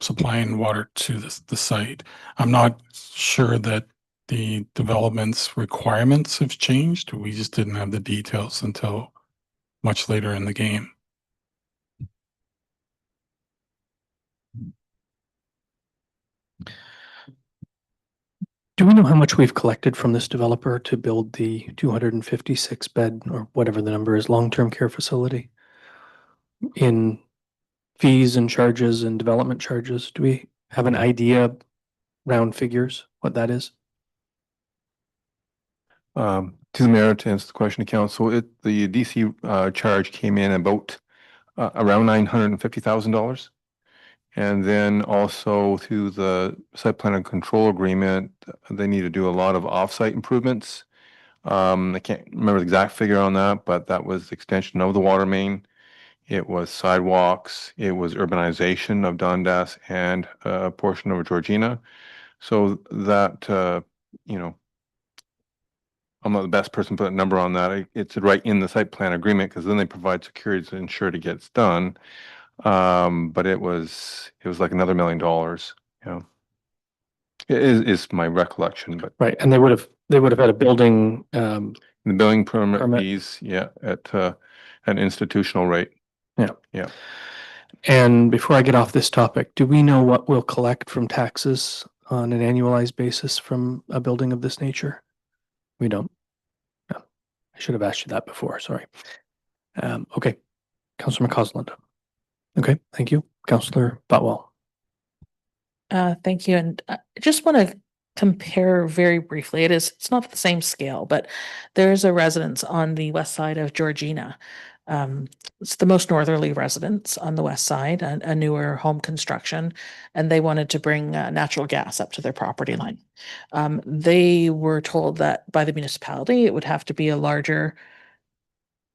supplying water to the site. I'm not sure that the development's requirements have changed. We just didn't have the details until much later in the game. Do we know how much we've collected from this developer to build the 256 bed or whatever the number is, long-term care facility? In fees and charges and development charges, do we have an idea, round figures, what that is? To the mayor, to answer the question to council, the DC charge came in about around $950,000. And then also through the site plan and control agreement, they need to do a lot of offsite improvements. I can't remember the exact figure on that, but that was the extension of the water main. It was sidewalks, it was urbanization of Dundas and a portion of Georgina. So that, I'm not the best person to put a number on that. It's right in the site plan agreement because then they provide security to ensure it gets done. But it was like another $1 million. Yeah, it is my recollection. But Right, and they would have had a building the building permit Permit. fees, yeah, at an institutional rate. Yeah. Yeah. And before I get off this topic, do we know what we'll collect from taxes on an annualized basis from a building of this nature? We don't. No. I should have asked you that before, sorry. Okay, Councillor McCausland. Okay, thank you. Councillor Botwell. Thank you. And I just want to compare very briefly. It's not the same scale, but there's a residence on the west side of Georgina. It's the most northerly residence on the west side, a newer home construction, and they wanted to bring natural gas up to their property line. They were told that by the municipality, it would have to be a larger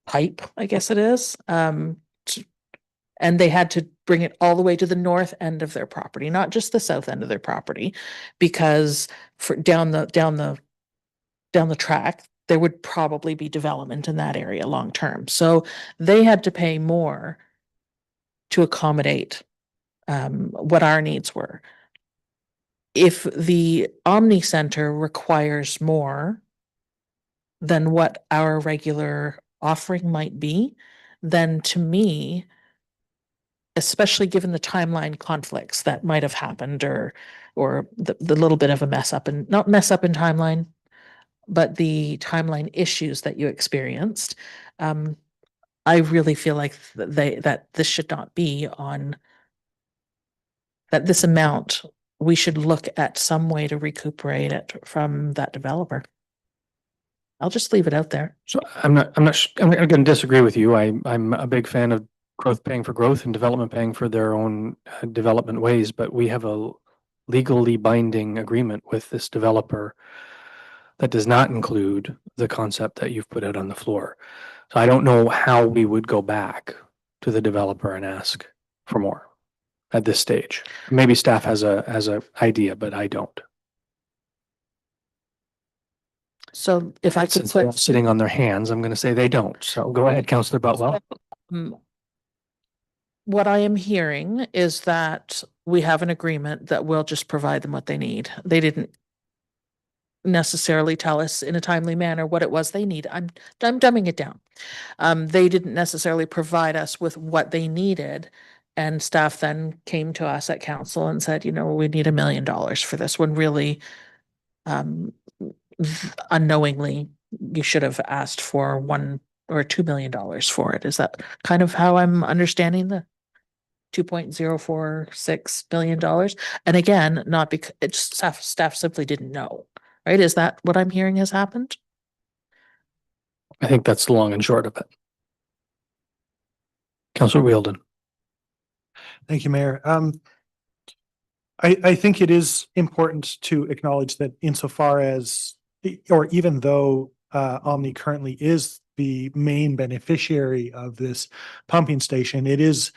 pipe, I guess it is. And they had to bring it all the way to the north end of their property, not just the south end of their property, because for down the track, there would probably be development in that area long term. So they had to pay more to accommodate what our needs were. If the Omni Center requires more than what our regular offering might be, then to me, especially given the timeline conflicts that might have happened or the little bit of a not mess up in timeline, but the timeline issues that you experienced, I really feel like that this should not be on that this amount. We should look at some way to recuperate it from that developer. I'll just leave it out there. So I'm going to disagree with you. I'm a big fan of growth paying for growth and development paying for their own development ways, but we have a legally binding agreement with this developer that does not include the concept that you've put out on the floor. So I don't know how we would go back to the developer and ask for more at this stage. Maybe staff has a idea, but I don't. So if I could Since they're put, sitting on their hands, I'm going to say they don't. So go ahead, Councillor Butwell. um, what I am hearing is that we have an agreement that we'll just provide them what they need. They didn't necessarily tell us in a timely manner what it was they need. I'm dumbing it down. They didn't necessarily provide us with what they needed. And staff then came to us at council and said, you know, we need $1 million for this, when really, unknowingly, you should have asked for $1 or $2 million for it. Is that kind of how I'm understanding the $2.046 billion? And again, not because it's staff simply didn't know, right? Is that what I'm hearing has happened? I think that's the long and short of it. Councillor Wheeldon. Thank you, Mayor. I think it is important to acknowledge that insofar as, or even though Omni currently is the main beneficiary of this pumping station, it is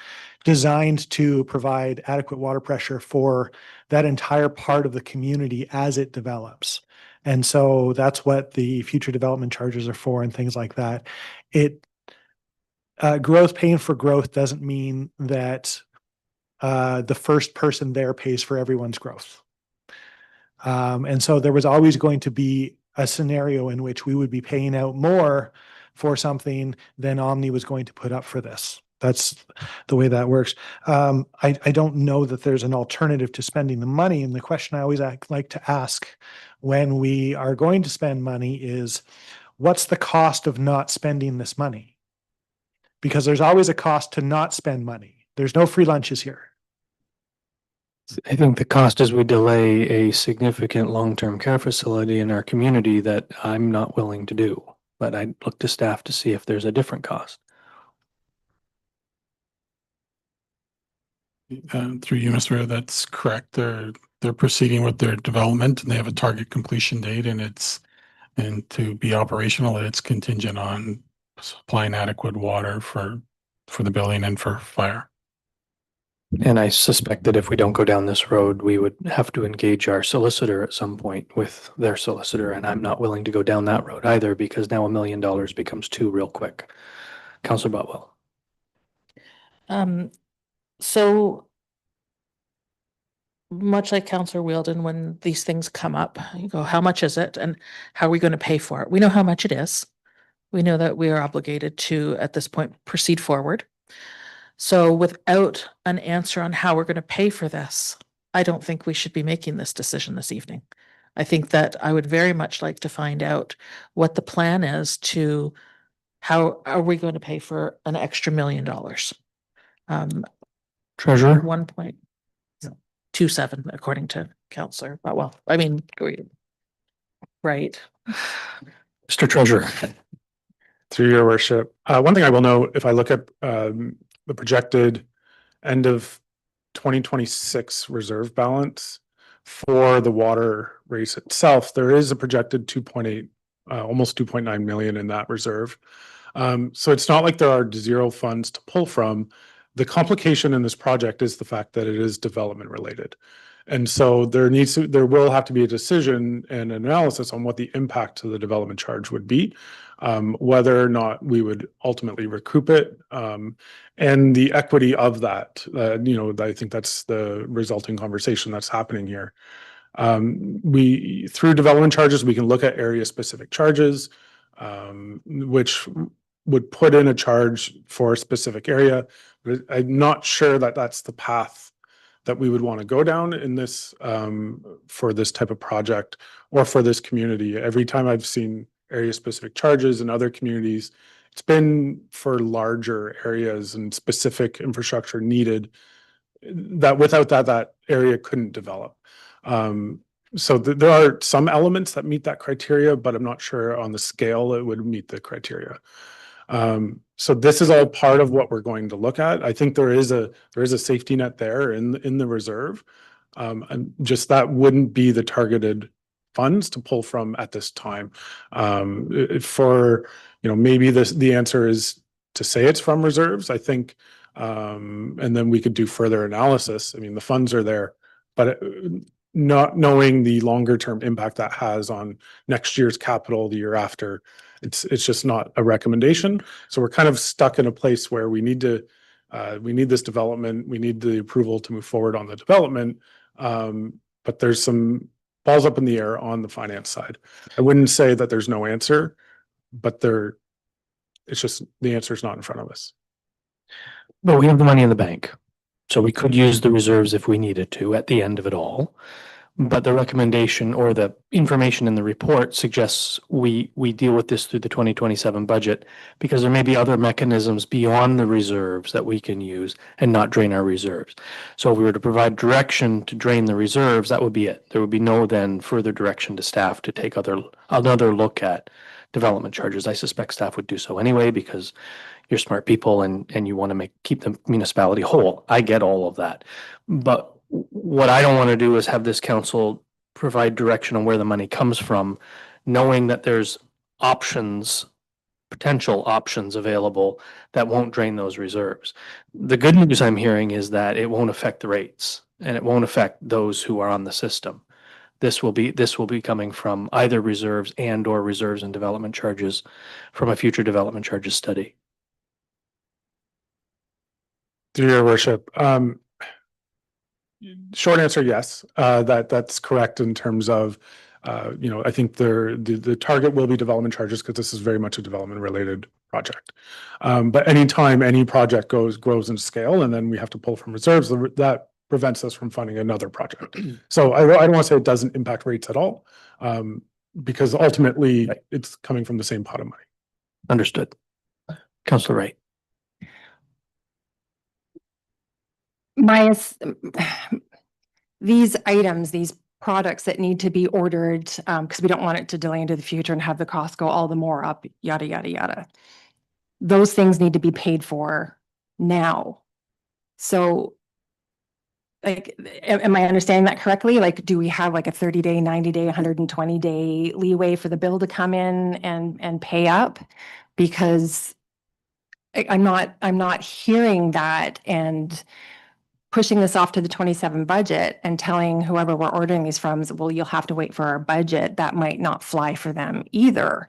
designed to provide adequate water pressure for that entire part of the community as it develops. And so that's what the future development charges are for and things like that. Growth paying for growth doesn't mean that the first person there pays for everyone's growth. And so there was always going to be a scenario in which we would be paying out more for something than Omni was going to put up for this. That's the way that works. I don't know that there's an alternative to spending the money. And the question I always like to ask when we are going to spend money is, what's the cost of not spending this money? Because there's always a cost to not spend money. There's no free lunches here. I think the cost is we delay a significant long-term care facility in our community that I'm not willing to do. But I'd look to staff to see if there's a different cost. Through you, Mr. Mayor, that's correct. They're proceeding with their development and they have a target completion date, and to be operational, it's contingent on supplying adequate water for the building and for fire. And I suspect that if we don't go down this road, we would have to engage our solicitor at some point with their solicitor. And I'm not willing to go down that road either, because now $1 million becomes two real quick. Councillor Botwell. So much like Councillor Wheeldon, when these things come up, you go, how much is it and how are we going to pay for it? We know how much it is. We know that we are obligated to, at this point, proceed forward. So without an answer on how we're going to pay for this, I don't think we should be making this decision this evening. I think that I would very much like to find out what the plan is to how are we going to pay for an extra $1 million? Treasurer. 1.27 according to Councillor. Well, I mean, right. Mr. Treasurer. Through your worship. One thing I will note, if I look at the projected end of 2026 reserve balance for the water race itself, there is a projected 2.8, almost 2.9 million in that reserve. So it's not like there are zero funds to pull from. The complication in this project is the fact that it is development related. And so there will have to be a decision and analysis on what the impact to the development charge would be, whether or not we would ultimately recoup it, and the equity of that. I think that's the resulting conversation that's happening here. Through development charges, we can look at area specific charges, which would put in a charge for a specific area. But I'm not sure that that's the path that we would want to go down in this for this type of project or for this community. Every time I've seen area specific charges in other communities, it's been for larger areas and specific infrastructure needed that without that area couldn't develop. So there are some elements that meet that criteria, but I'm not sure on the scale it would meet the criteria. So this is all part of what we're going to look at. I think there is a safety net there in the reserve. And just that wouldn't be the targeted funds to pull from at this time. Maybe the answer is to say it's from reserves, I think, and then we could do further analysis. I mean, the funds are there, but not knowing the longer term impact that has on next year's capital, the year after, it's just not a recommendation. So we're kind of stuck in a place where we need this development, we need the approval to move forward on the development. But there's some balls up in the air on the finance side. I wouldn't say that there's no answer, but it's just the answer is not in front of us. But we have the money in the bank, so we could use the reserves if we needed to at the end of it all. But the recommendation or the information in the report suggests we deal with this through the 2027 budget, because there may be other mechanisms beyond the reserves that we can use and not drain our reserves. So if we were to provide direction to drain the reserves, that would be it. There would be no then further direction to staff to take another look at development charges. I suspect staff would do so anyway, because you're smart people and you want to keep the municipality whole. I get all of that. But what I don't want to do is have this council provide direction on where the money comes from, knowing that there's potential options available that won't drain those reserves. The good news I'm hearing is that it won't affect the rates and it won't affect those who are on the system. This will be coming from either reserves or reserves and development charges from a future development charges study. Through your worship, short answer, yes. That's correct in terms of, I think the target will be development charges, because this is very much a development related project. But anytime any project grows in scale and then we have to pull from reserves, that prevents us from funding another project. So I don't want to say it doesn't impact rates at all, because ultimately it's coming from the same pot of money. Understood. Councillor Wright. These items, these products that need to be ordered, because we don't want it to delay into the future and have the cost go all the more up, yada, yada, yada. Those things need to be paid for now. So, like, am I understanding that correctly? Like, do we have like a 30-day, 90-day, 120-day leeway for the bill to come in and pay up? Because I'm not hearing that, and pushing this off to the 27 budget and telling whoever we're ordering these from, well, you'll have to wait for our budget, that might not fly for them either.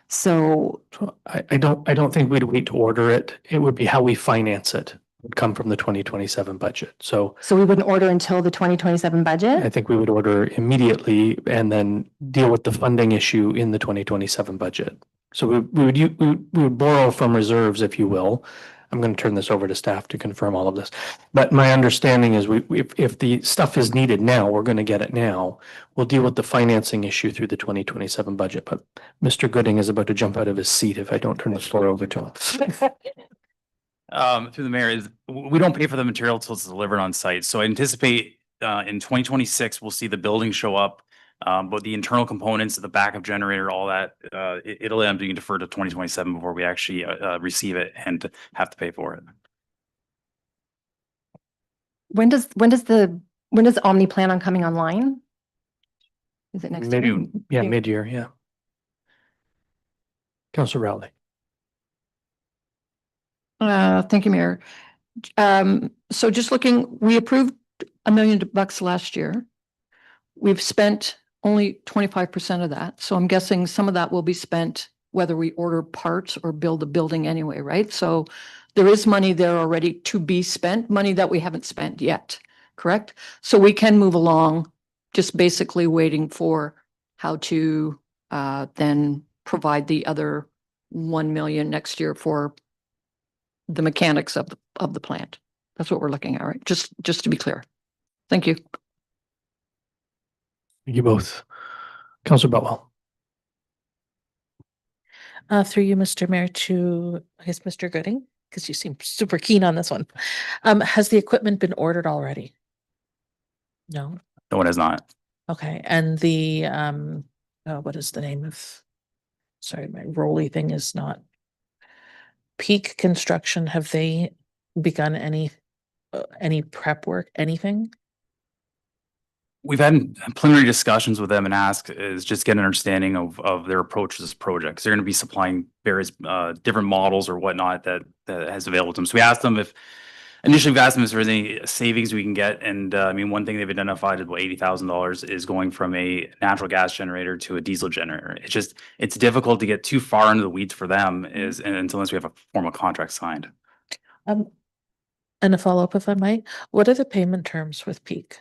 So I don't think we'd wait to order it. It would be how we finance it would come from the 2027 budget. So we wouldn't order until the 2027 budget? I think we would order immediately and then deal with the funding issue in the 2027 budget. So we would borrow from reserves, if you will. I'm going to turn this over to staff to confirm all of this. But my understanding is if the stuff is needed now, we're going to get it now. We'll deal with the financing issue through the 2027 budget. But Mr. Gooding is about to jump out of his seat if I don't turn the floor over to him. Through the mayor, we don't pay for the material until it's delivered on site. So I anticipate in 2026, we'll see the building show up. But the internal components, the backup generator, all that, it'll end up being deferred to 2027 before we actually receive it and have to pay for it. When does Omni plan on coming online? Is it next year? Yeah, mid-year, yeah. Councillor Rowley. Thank you, Mayor. So just looking, we approved $1 million last year. We've spent only 25% of that. So I'm guessing some of that will be spent whether we order parts or build a building anyway, right? So there is money there already to be spent, money that we haven't spent yet, correct? So we can move along, just basically waiting for how to then provide the other 1 million next year for the mechanics of the plant. That's what we're looking at, right? Just to be clear. Thank you. Thank you both. Councillor Butwell. Through you, Mr. Mayor, to, I guess, Mr. Gooding, because you seem super keen on this one. Has the equipment been ordered already? No? No, it has not. Okay, and the, what is the name of, sorry, my Rolly thing is not. Peak Construction, have they begun any prep work, anything? We've had preliminary discussions with them and just get an understanding of their approach to this project. They're going to be supplying various different models or whatnot that has available to them. So we asked them if Initially, we've asked them if there's any savings we can get, and I mean, one thing they've identified about $80,000 is going from a natural gas generator to a diesel generator. It's difficult to get too far into the weeds for them unless we have a formal contract signed. And a follow-up, if I might, what are the payment terms with Peak?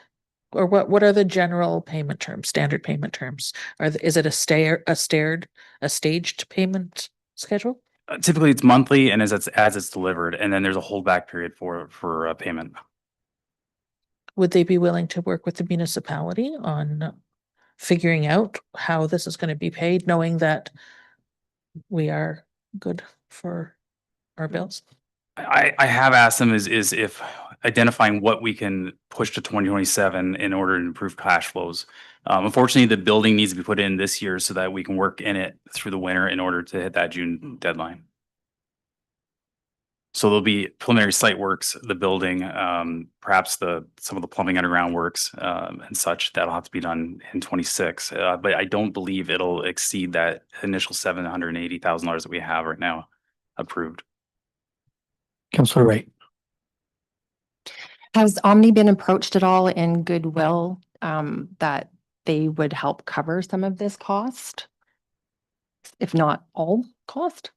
Or what are the general payment terms, standard payment terms? Is it a staged payment schedule? Typically, it's monthly and as it's delivered, and then there's a holdback period for payment. Would they be willing to work with the municipality on figuring out how this is going to be paid, knowing that we are good for our bills? I have asked them is if identifying what we can push to 2027 in order to improve cash flows. Unfortunately, the building needs to be put in this year so that we can work in it through the winter in order to hit that June deadline. So there'll be preliminary site works, the building, perhaps some of the plumbing underground works and such that'll have to be done in 26. But I don't believe it'll exceed that initial $780,000 that we have right now approved. Councillor Wright. Has Omni been approached at all in goodwill that they would help cover some of this cost? If not all cost?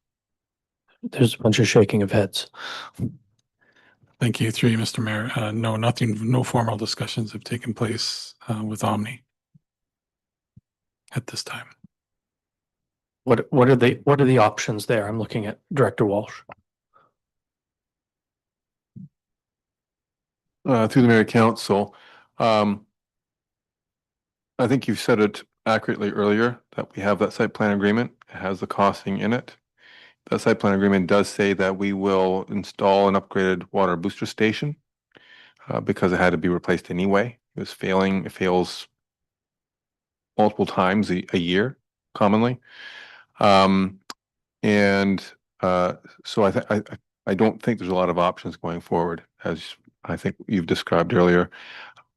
There's a bunch of shaking of heads. Thank you, through you, Mr. Mayor. No, no formal discussions have taken place with Omni at this time. What are the options there? I'm looking at Director Walsh. Through the Mayor Council, I think you've said it accurately earlier that we have that site plan agreement. It has the costing in it. That site plan agreement does say that we will install an upgraded water booster station because it had to be replaced anyway. It was failing. It fails multiple times a year commonly. So I don't think there's a lot of options going forward, as I think you've described earlier.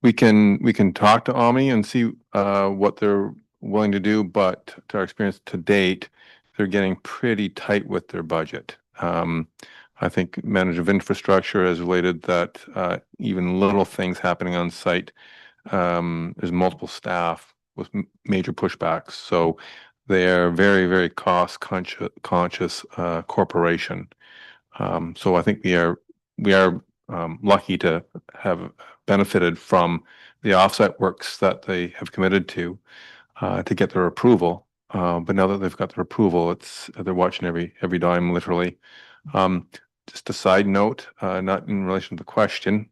We can talk to Omni and see what they're willing to do, but to our experience to date, they're getting pretty tight with their budget. I think manager of infrastructure has related that even little things happening on site, there's multiple staff with major pushbacks. So they are very, very cost conscious corporation. So I think we are lucky to have benefited from the offsite works that they have committed to get their approval. But now that they've got their approval, they're watching every dime literally. Just a side note, not in relation to the question,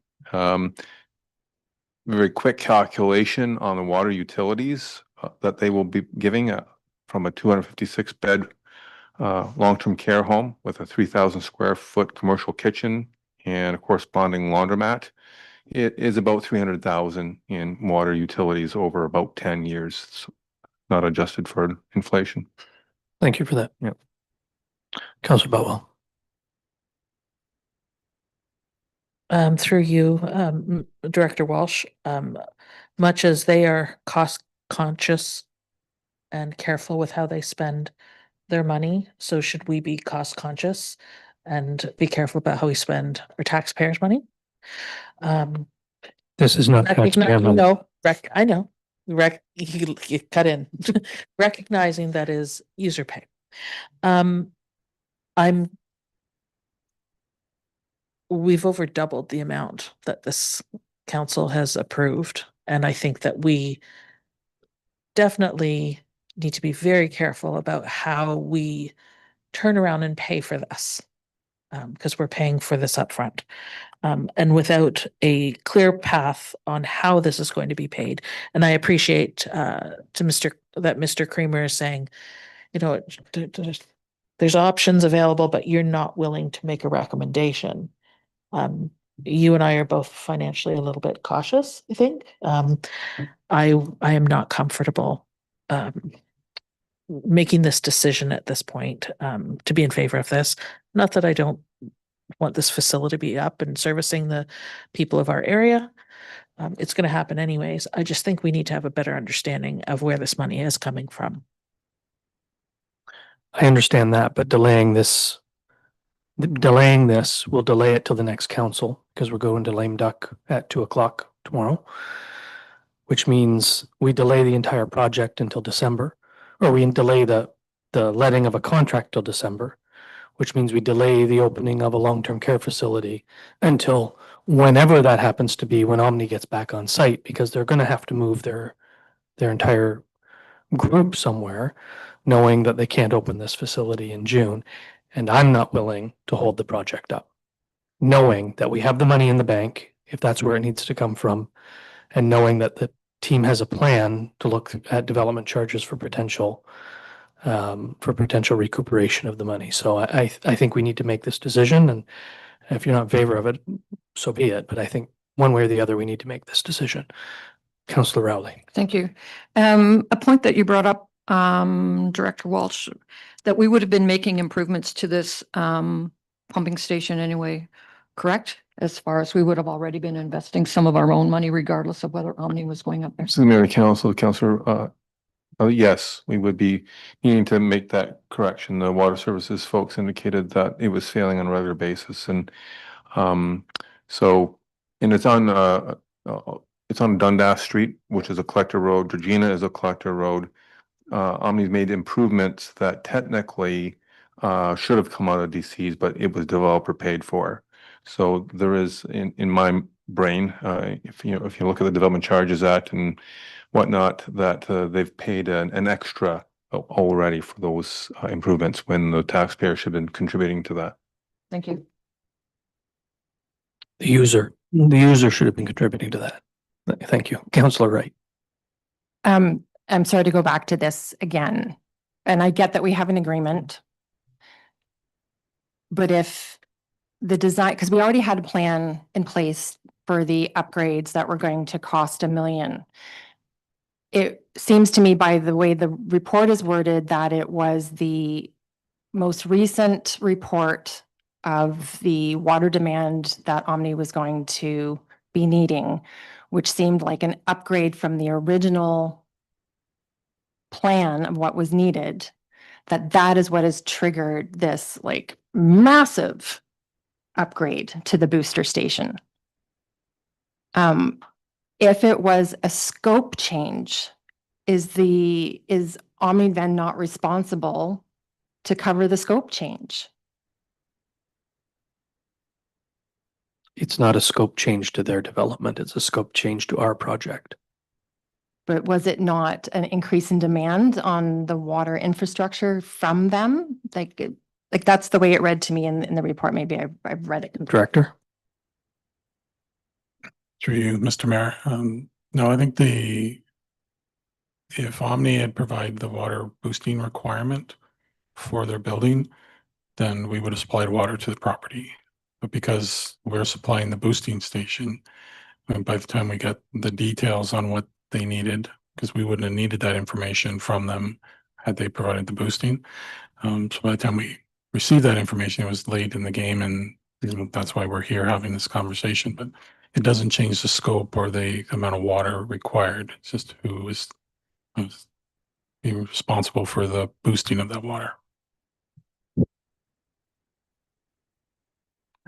very quick calculation on the water utilities that they will be giving from a 256 bed long-term care home with a 3,000 square foot commercial kitchen and a corresponding laundromat. It is about 300,000 in water utilities over about 10 years. It's not adjusted for inflation. Thank you for that. Yeah. Councillor Boutwell. Through you, Director Walsh, much as they are cost conscious and careful with how they spend their money, so should we be cost conscious and be careful about how we spend our taxpayers' money. This is not taxpayer money. No, I know. You cut in. Recognizing that is user pay. We've over doubled the amount that this council has approved, and I think that we definitely need to be very careful about how we turn around and pay for this, because we're paying for this upfront. And without a clear path on how this is going to be paid. And I appreciate that Mr. Creamer is saying, there's options available, but you're not willing to make a recommendation. You and I are both financially a little bit cautious, I think. I am not comfortable making this decision at this point to be in favor of this. Not that I don't want this facility to be up and servicing the people of our area. It's going to happen anyways. I just think we need to have a better understanding of where this money is coming from. I understand that, but delaying this Delaying this will delay it till the next council because we're going to lame duck at 2 o'clock tomorrow, which means we delay the entire project until December, or we delay the letting of a contract till December, which means we delay the opening of a long-term care facility until whenever that happens to be, when Omni gets back on site, because they're going to have to move their entire group somewhere, knowing that they can't open this facility in June. And I'm not willing to hold the project up, knowing that we have the money in the bank, if that's where it needs to come from, and knowing that the team has a plan to look at development charges for potential recuperation of the money. So I think we need to make this decision, and if you're not in favor of it, so be it. But I think one way or the other, we need to make this decision. Councillor Rowley. Thank you. A point that you brought up, Director Walsh, that we would have been making improvements to this pumping station anyway, correct? As far as we would have already been investing some of our own money regardless of whether Omni was going up there. So the Mayor and Council, Councillor, yes, we would be needing to make that correction. The water services folks indicated that it was failing on a regular basis, and so, and it's on Dundas Street, which is a collector road. Regina is a collector road. Omni's made improvements that technically should have come out of DCs, but it was developer paid for. So there is in my brain, if you look at the Development Charges Act and whatnot, that they've paid an extra already for those improvements when the taxpayer should have been contributing to that. Thank you. The user should have been contributing to that. Thank you. Councillor Wright. I'm sorry to go back to this again, and I get that we have an agreement. But if the design, because we already had a plan in place for the upgrades that were going to cost $1 million. It seems to me by the way the report is worded that it was the most recent report of the water demand that Omni was going to be needing, which seemed like an upgrade from the original plan of what was needed, that is what has triggered this like massive upgrade to the booster station. If it was a scope change, is Omni then not responsible to cover the scope change? It's not a scope change to their development. It's a scope change to our project. But was it not an increase in demand on the water infrastructure from them? Like that's the way it read to me in the report. Maybe I've read it. Director? Through you, Mr. Mayor. No, I think if Omni had provided the water boosting requirement for their building, then we would have supplied water to the property. But because we're supplying the boosting station, and by the time we get the details on what they needed, because we wouldn't have needed that information from them had they provided the boosting. So by the time we received that information, it was late in the game, and that's why we're here having this conversation. But it doesn't change the scope or the amount of water required. It's just who is being responsible for the boosting of that water.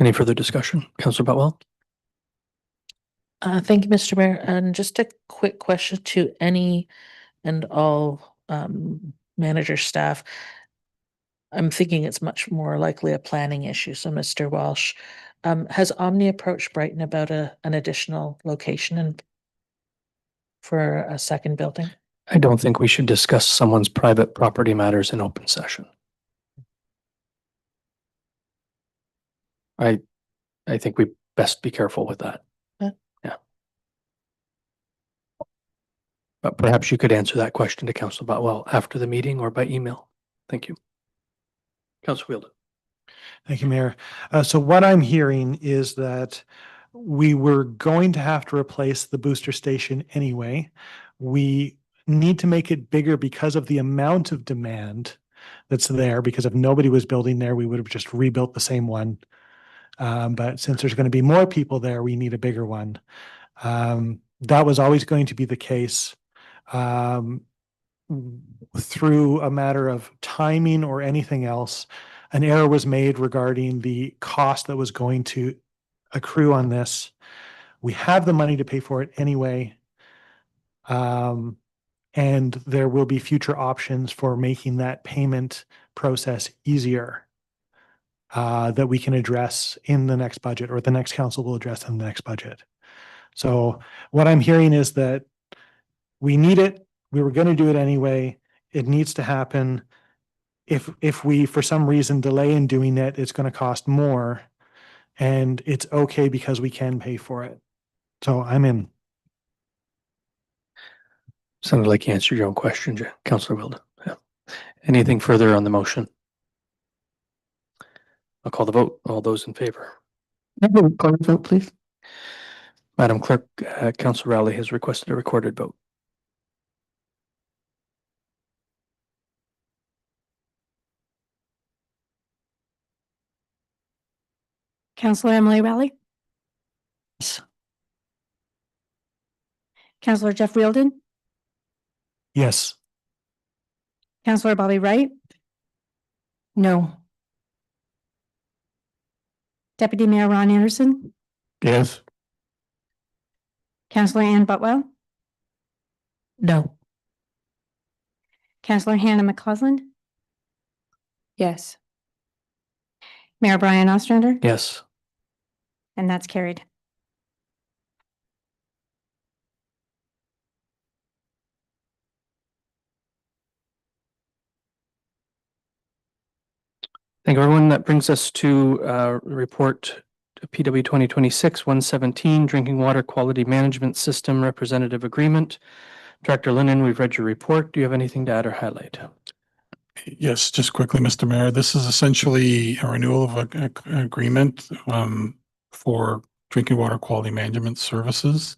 Any further discussion? Councillor Botwell? Thank you, Mr. Mayor. And just a quick question to any and all manager staff. I'm thinking it's much more likely a planning issue. So Mr. Walsh, has Omni approached Brighton about an additional location for a second building? I don't think we should discuss someone's private property matters in open session. I think we best be careful with that. Yeah. But perhaps you could answer that question to Councillor Botwell after the meeting or by email. Thank you. Councillor Wheeldon. Thank you, Mayor. So what I'm hearing is that we were going to have to replace the booster station anyway. We need to make it bigger because of the amount of demand that's there, because if nobody was building there, we would have just rebuilt the same one. But since there's going to be more people there, we need a bigger one. That was always going to be the case. Through a matter of timing or anything else, an error was made regarding the cost that was going to accrue on this. We have the money to pay for it anyway. And there will be future options for making that payment process easier that we can address in the next budget, or the next council will address in the next budget. So what I'm hearing is that we need it. We were going to do it anyway. It needs to happen. If we, for some reason, delay in doing it, it's going to cost more, and it's okay because we can pay for it. So I'm in. Sounded like you answered your own question, Councillor Wilden. Yeah. Anything further on the motion? I'll call the vote. All those in favor? Call the vote, please. Madam Clerk, Councillor Rowley has requested a recorded vote. Councillor Emily Rowley. Councillor Jeff Wielden. Yes. Councillor Bobby Wright. No. Deputy Mayor Ron Anderson. Yes. Councillor Ann Butwell. No. Councillor Hannah McCausland. Yes. Mayor Brian Ostrander. Yes. And that's carried. Thank you, everyone. That brings us to report to PW 2026-117, Drinking Water Quality Management System Representative Agreement. Director Lennon, we've read your report. Do you have anything to add or highlight? Yes, just quickly, Mr. Mayor, this is essentially a renewal of an agreement for drinking water quality management services.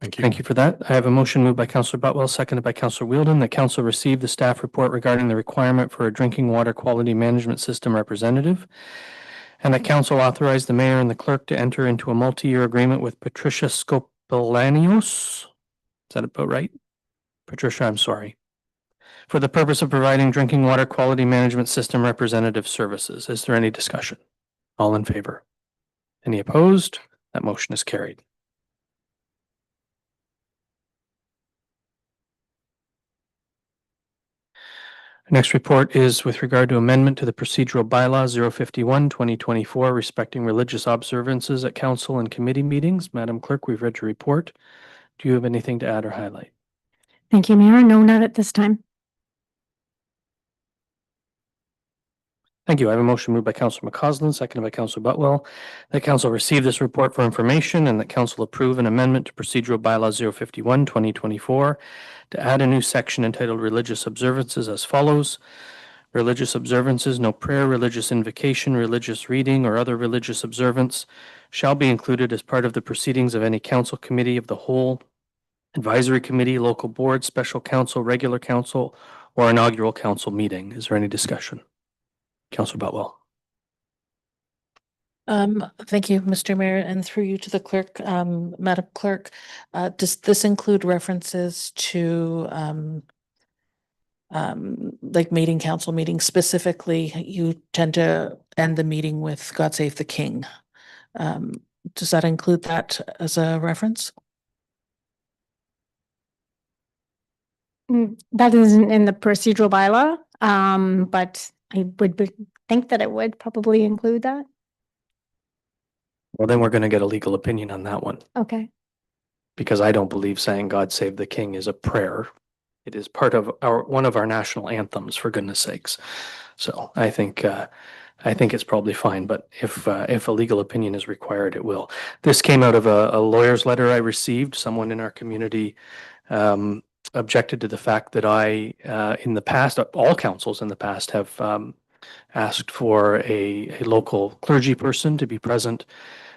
Thank you. Thank you for that. I have a motion moved by Councillor Butwell, seconded by Councillor Wielden, that Council receive the staff report regarding the requirement for a drinking water quality management system representative, and that Council authorize the mayor and the clerk to enter into a multi-year agreement with Patricia Scopolanios. Is that about right? Patricia, I'm sorry. For the purpose of providing drinking water quality management system representative services. Is there any discussion? All in favor? Any opposed? That motion is carried. Next report is with regard to amendment to the procedural bylaw 051-2024 respecting religious observances at council and committee meetings. Madam Clerk, we've read your report. Do you have anything to add or highlight? Thank you, Mayor. No, not at this time. Thank you. I have a motion moved by Councillor McCausland, seconded by Councillor Butwell, that Council receive this report for information and that Council approve an amendment to procedural bylaw 051-2024 to add a new section entitled Religious Observances as follows. Religious observances, no prayer, religious invocation, religious reading, or other religious observance shall be included as part of the proceedings of any council committee of the whole, advisory committee, local board, special council, regular council, or inaugural council meeting. Is there any discussion? Councillor Butwell. Thank you, Mr. Mayor, and through you to the clerk, Madam Clerk. Does this include references to like council meetings? Specifically, you tend to end the meeting with God Save the King. Does that include that as a reference? That isn't in the procedural bylaw, but I would think that it would probably include that. Well, then we're going to get a legal opinion on that one, Okay. because I don't believe saying God Save the King is a prayer. It is part of one of our national anthems, for goodness sakes. So I think it's probably fine, but if a legal opinion is required, it will. This came out of a lawyer's letter I received. Someone in our community objected to the fact that I, in the past, all councils in the past have asked for a local clergy person to be present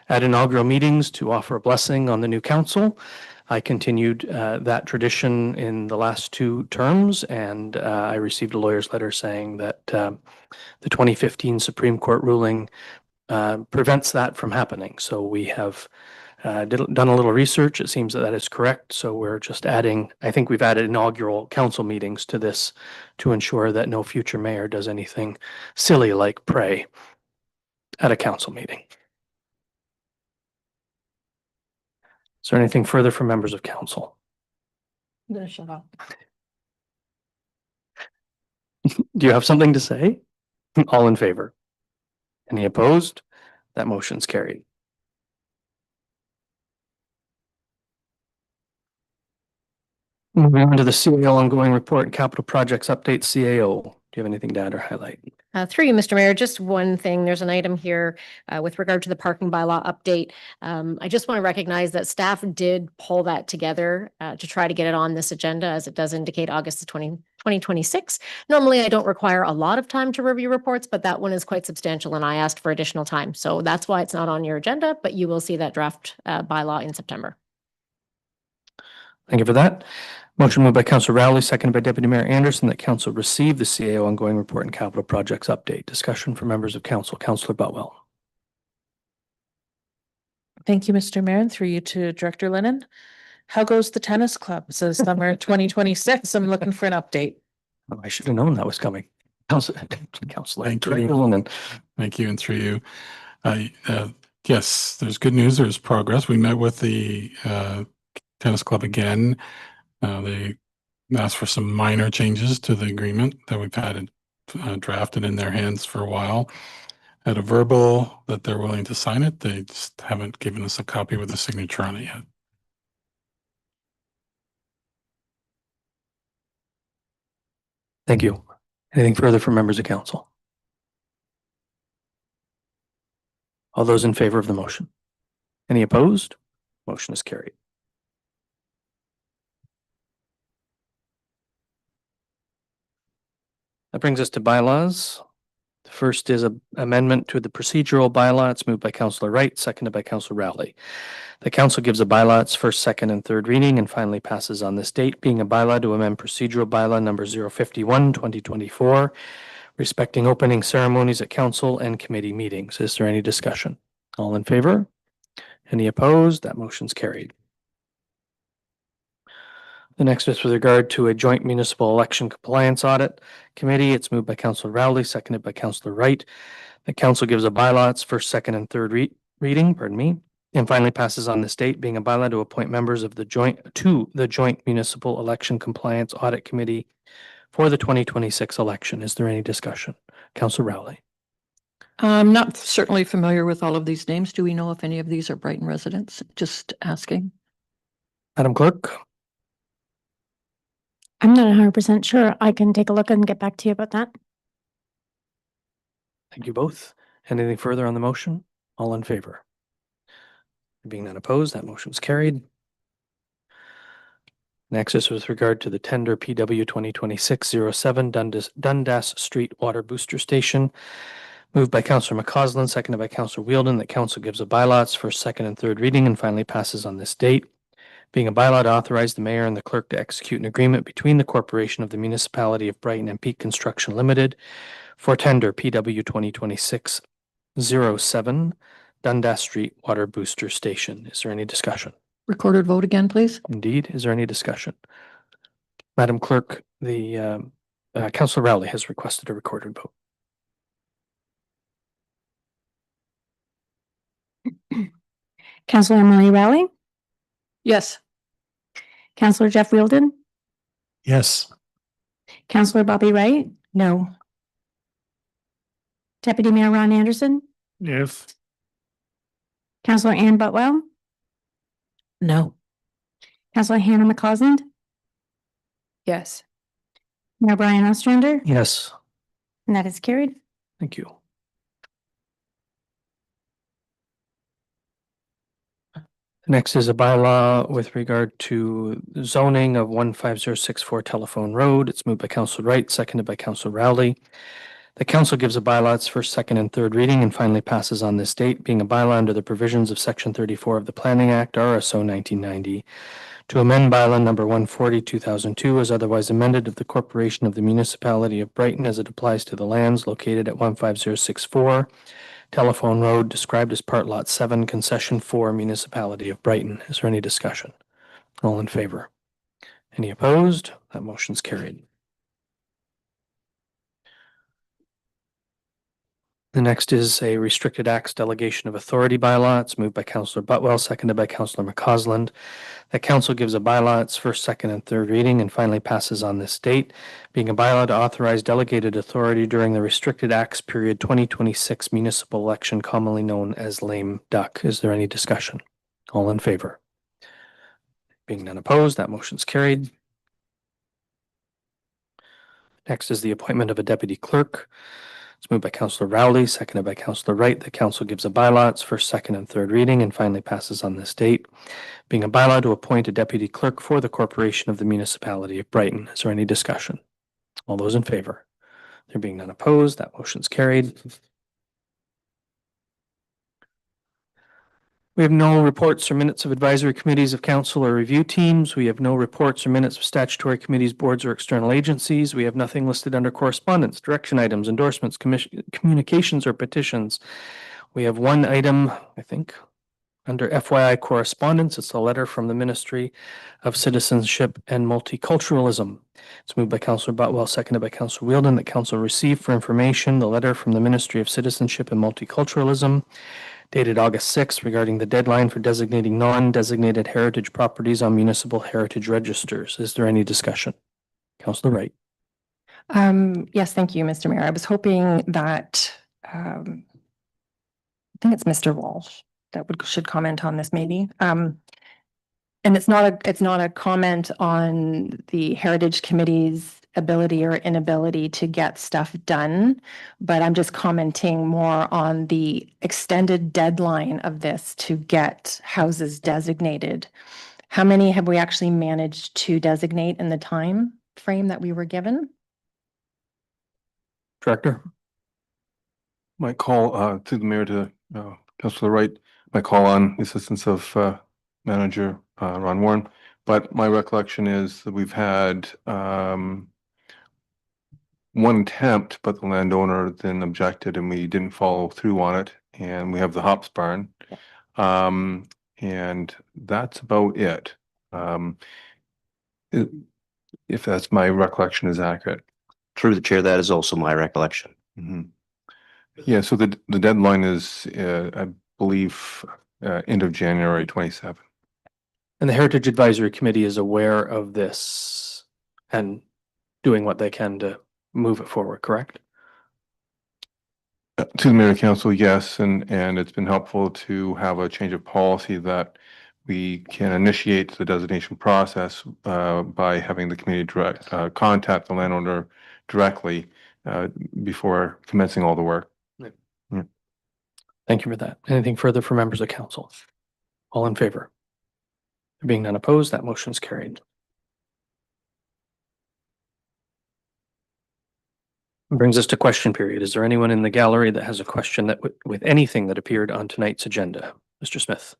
at inaugural meetings to offer a blessing on the new council. I continued that tradition in the last 2 terms, and I received a lawyer's letter saying that the 2015 Supreme Court ruling prevents that from happening. So we have done a little research. It seems that that is correct. So we're just adding, I think we've added inaugural council meetings to this to ensure that no future mayor does anything silly like pray at a council meeting. Is there anything further from members of council? I'm gonna shut up. Do you have something to say? All in favor? Any opposed? That motion's carried. Moving on to the CAO ongoing report and capital projects update, CAO. Do you have anything to add or highlight? Through you, Mr. Mayor, just one thing. There's an item here with regard to the parking bylaw update. I just want to recognize that staff did pull that together to try to get it on this agenda, as it does indicate August 2026. Normally, I don't require a lot of time to review reports, but that one is quite substantial and I asked for additional time. So that's why it's not on your agenda, but you will see that draft bylaw in September. Thank you for that. Motion moved by Councillor Rowley, seconded by Deputy Mayor Anderson, that council receive the CAO ongoing report and capital projects update. Discussion for members of council. Councillor Butwell. Thank you, Mr. Mayor, and through you to Director Lennon. How goes the tennis club? So summer 2026, I'm looking for an update. Oh, I should have known that was coming. Councillor Thank you. Lennon. Thank you, and through you. Yes, there's good news. There's progress. We met with the tennis club again. They asked for some minor changes to the agreement that we've had it drafted in their hands for a while. Had a verbal that they're willing to sign it. They just haven't given us a copy with a signature on it yet. Thank you. Anything further from members of council? All those in favor of the motion? Any opposed? Motion is carried. That brings us to bylaws. The first is an amendment to the procedural bylaw. It's moved by Councillor Wright, seconded by Councillor Rowley. The council gives a bylaw its first, second, and third reading and finally passes on this date, being a bylaw to amend procedural bylaw number 051, 2024, respecting opening ceremonies at council and committee meetings. Is there any discussion? All in favor? Any opposed? That motion's carried. The next is with regard to a joint municipal election compliance audit committee. It's moved by Councillor Rowley, seconded by Councillor Wright. The council gives a bylaw its first, second, and third reading, and finally passes on this date, being a bylaw to appoint members of the joint municipal election compliance audit committee for the 2026 election. Is there any discussion? Councillor Rowley. I'm not certainly familiar with all of these names. Do we know if any of these are Brighton residents? Just asking. Madam Clerk. I'm not 100% sure. I can take a look and get back to you about that. Thank you both. Anything further on the motion? All in favor? Being none opposed, that motion is carried. Next is with regard to the tender PW 2026-07 Dundas Street Water Booster Station. Moved by Councillor McCausland, seconded by Councillor Wheeldon, that council gives a bylaw its first, second, and third reading and finally passes on this date, being a bylaw to authorize the mayor and the clerk to execute an agreement between the corporation of the municipality of Brighton and Peak Construction Limited for tender PW 2026-07 Dundas Street Water Booster Station. Is there any discussion? Recorded vote again, please. Indeed. Is there any discussion? Madam Clerk, the Councillor Rowley has requested a recorded vote. Councillor Emily Rowley, Yes. Councillor Jeff Wheeldon, Yes. Councillor Bobby Wright, No. Deputy Mayor Ron Anderson, Yes. Councillor Ann Butwell, No. Councillor Hannah McCausland, Yes. Mayor Brian Ostrander, Yes. and that is carried. Thank you. Next is a bylaw with regard to zoning of 15064 Telephone Road. It's moved by Councillor Wright, seconded by Councillor Rowley. The council gives a bylaw its first, second, and third reading and finally passes on this date, being a bylaw under the provisions of Section 34 of the Planning Act, R.S.O. 1990, to amend bylaw number 140, 2002 as otherwise amended of the corporation of the municipality of Brighton as it applies to the lands located at 15064 Telephone Road, described as Part Lot 7, Concession 4, Municipality of Brighton. Is there any discussion? All in favor? Any opposed? That motion's carried. The next is a restricted acts delegation of authority bylaw. It's moved by Councillor Butwell, seconded by Councillor McCausland. That council gives a bylaw its first, second, and third reading and finally passes on this date, being a bylaw to authorize delegated authority during the restricted acts period 2026 municipal election, commonly known as lame duck. Is there any discussion? All in favor? Being none opposed, that motion's carried. Next is the appointment of a deputy clerk. It's moved by Councillor Rowley, seconded by Councillor Wright. The council gives a bylaw its first, second, and third reading and finally passes on this date, being a bylaw to appoint a deputy clerk for the corporation of the municipality of Brighton. Is there any discussion? All those in favor? There being none opposed, that motion's carried. We have no reports or minutes of advisory committees of council or review teams. We have no reports or minutes of statutory committees, boards, or external agencies. We have nothing listed under correspondence, direction items, endorsements, communications, or petitions. We have one item, I think, under FYI correspondence. It's a letter from the Ministry of Citizenship and Multiculturalism. It's moved by Councillor Butwell, seconded by Councillor Wheeldon, that council received for information the letter from the Ministry of Citizenship and Multiculturalism dated August 6th regarding the deadline for designating non-designated heritage properties on municipal heritage registers. Is there any discussion? Councillor Wright. Yes, thank you, Mr. Mayor. I was hoping that, I think it's Mr. Walsh that should comment on this maybe. And it's not a comment on the Heritage Committee's ability or inability to get stuff done, but I'm just commenting more on the extended deadline of this to get houses designated. How many have we actually managed to designate in the time frame that we were given? Director. Might call to the mayor to Councillor Wright, might call on the assistance of Manager Ron Warren, but my recollection is that we've had one attempt, but the landowner then objected and we didn't follow through on it. And we have the hops barn. And that's about it. If that's my recollection is accurate. Through the chair, that is also my recollection. Yeah, so the deadline is, I believe, end of January 27. And the Heritage Advisory Committee is aware of this and doing what they can to move it forward, correct? To the mayor and council, yes, and it's been helpful to have a change of policy that we can initiate the designation process by having the committee contact the landowner directly before commencing all the work. Yeah. Thank you for that. Anything further for members of council? All in favor? There being none opposed, that motion is carried. Brings us to question period. Is there anyone in the gallery that has a question that with anything that appeared on tonight's agenda? Mr. Smith.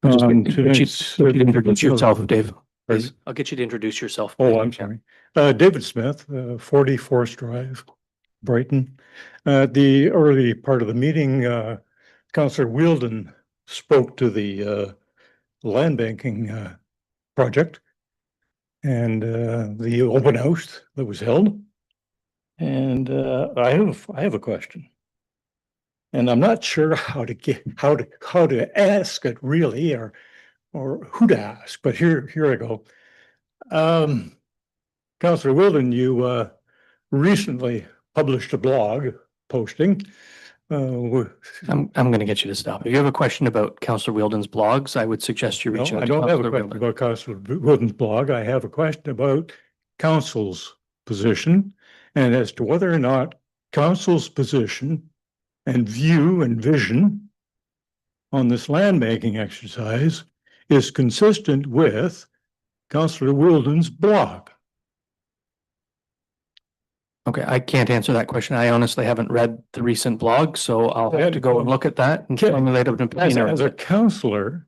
Introduce yourself, Dave. Please. I'll get you to introduce yourself. Oh, I'm sorry. David Smith, 40 Forest Drive, Brighton. The early part of the meeting, Councillor Wheeldon spoke to the land banking project and the open house that was held. And I have a question. And I'm not sure how to ask it really, or who to ask, but here I go. Councillor Wheeldon, you recently published a blog posting. I'm going to get you to stop. If you have a question about Councillor Wheeldon's blogs, I would suggest you reach out. I don't have a question about Councillor Wheeldon's blog. I have a question about council's position and as to whether or not council's position and view and vision on this land banking exercise is consistent with Councillor Wheeldon's blog. Okay, I can't answer that question. I honestly haven't read the recent blog, so I'll have to go and look at that and formulate an opinion. As a councillor,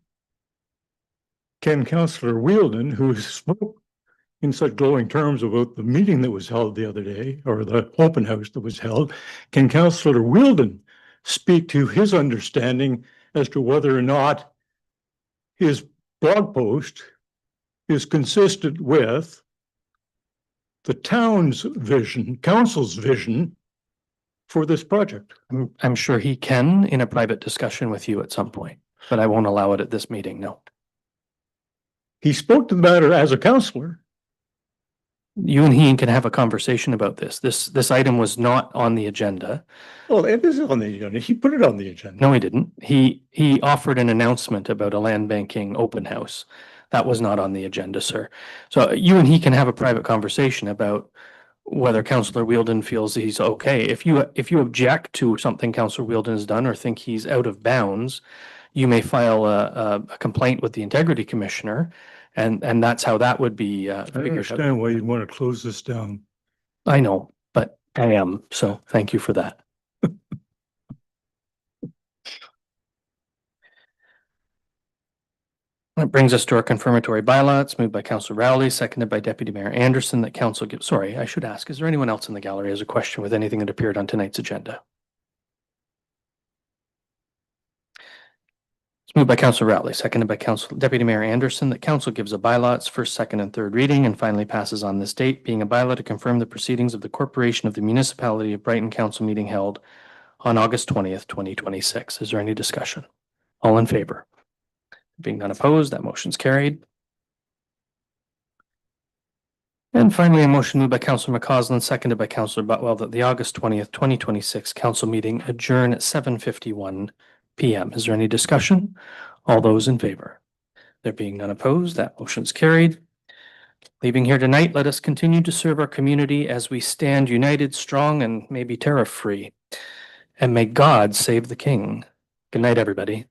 can Councillor Wheeldon, who spoke in such glowing terms about the meeting that was held the other day, or the open house that was held. Can Councillor Wielden speak to his understanding as to whether or not his blog post is consistent with the town's vision, council's vision for this project? I'm sure he can in a private discussion with you at some point, but I won't allow it at this meeting, no. He spoke to the matter as a councillor. You and he can have a conversation about this. This item was not on the agenda. Well, it is on the agenda. He put it on the agenda. No, he didn't. He offered an announcement about a land banking open house. That was not on the agenda, sir. So you and he can have a private conversation about whether Councillor Wielden feels he's okay. If you object to something Councillor Wielden has done or think he's out of bounds, you may file a complaint with the Integrity Commissioner, and that's how that would be I figured out. understand why you'd want to close this down. I know, but I am, so thank you for that. That brings us to our confirmatory bylaw. It's moved by Councillor Rowley, seconded by Deputy Mayor Anderson, that council gives, sorry, I should ask, is there anyone else in the gallery who has a question with anything that appeared on tonight's agenda? It's moved by Councillor Rowley, seconded by Deputy Mayor Anderson, that council gives a bylaw its first, second, and third reading and finally passes on this date, being a bylaw to confirm the proceedings of the Corporation of the Municipality of Brighton Council meeting held on August 20th, 2026. Is there any discussion? All in favor? Being none opposed, that motion's carried. And finally, a motion moved by Councillor McCausland, seconded by Councillor Butwell, that the August 20th, 2026 council meeting adjourn at 7:51 p.m. Is there any discussion? All those in favor? There being none opposed, that motion's carried. Leaving here tonight, let us continue to serve our community as we stand united, strong, and maybe tariff-free. And may God save the King. Good night, everybody.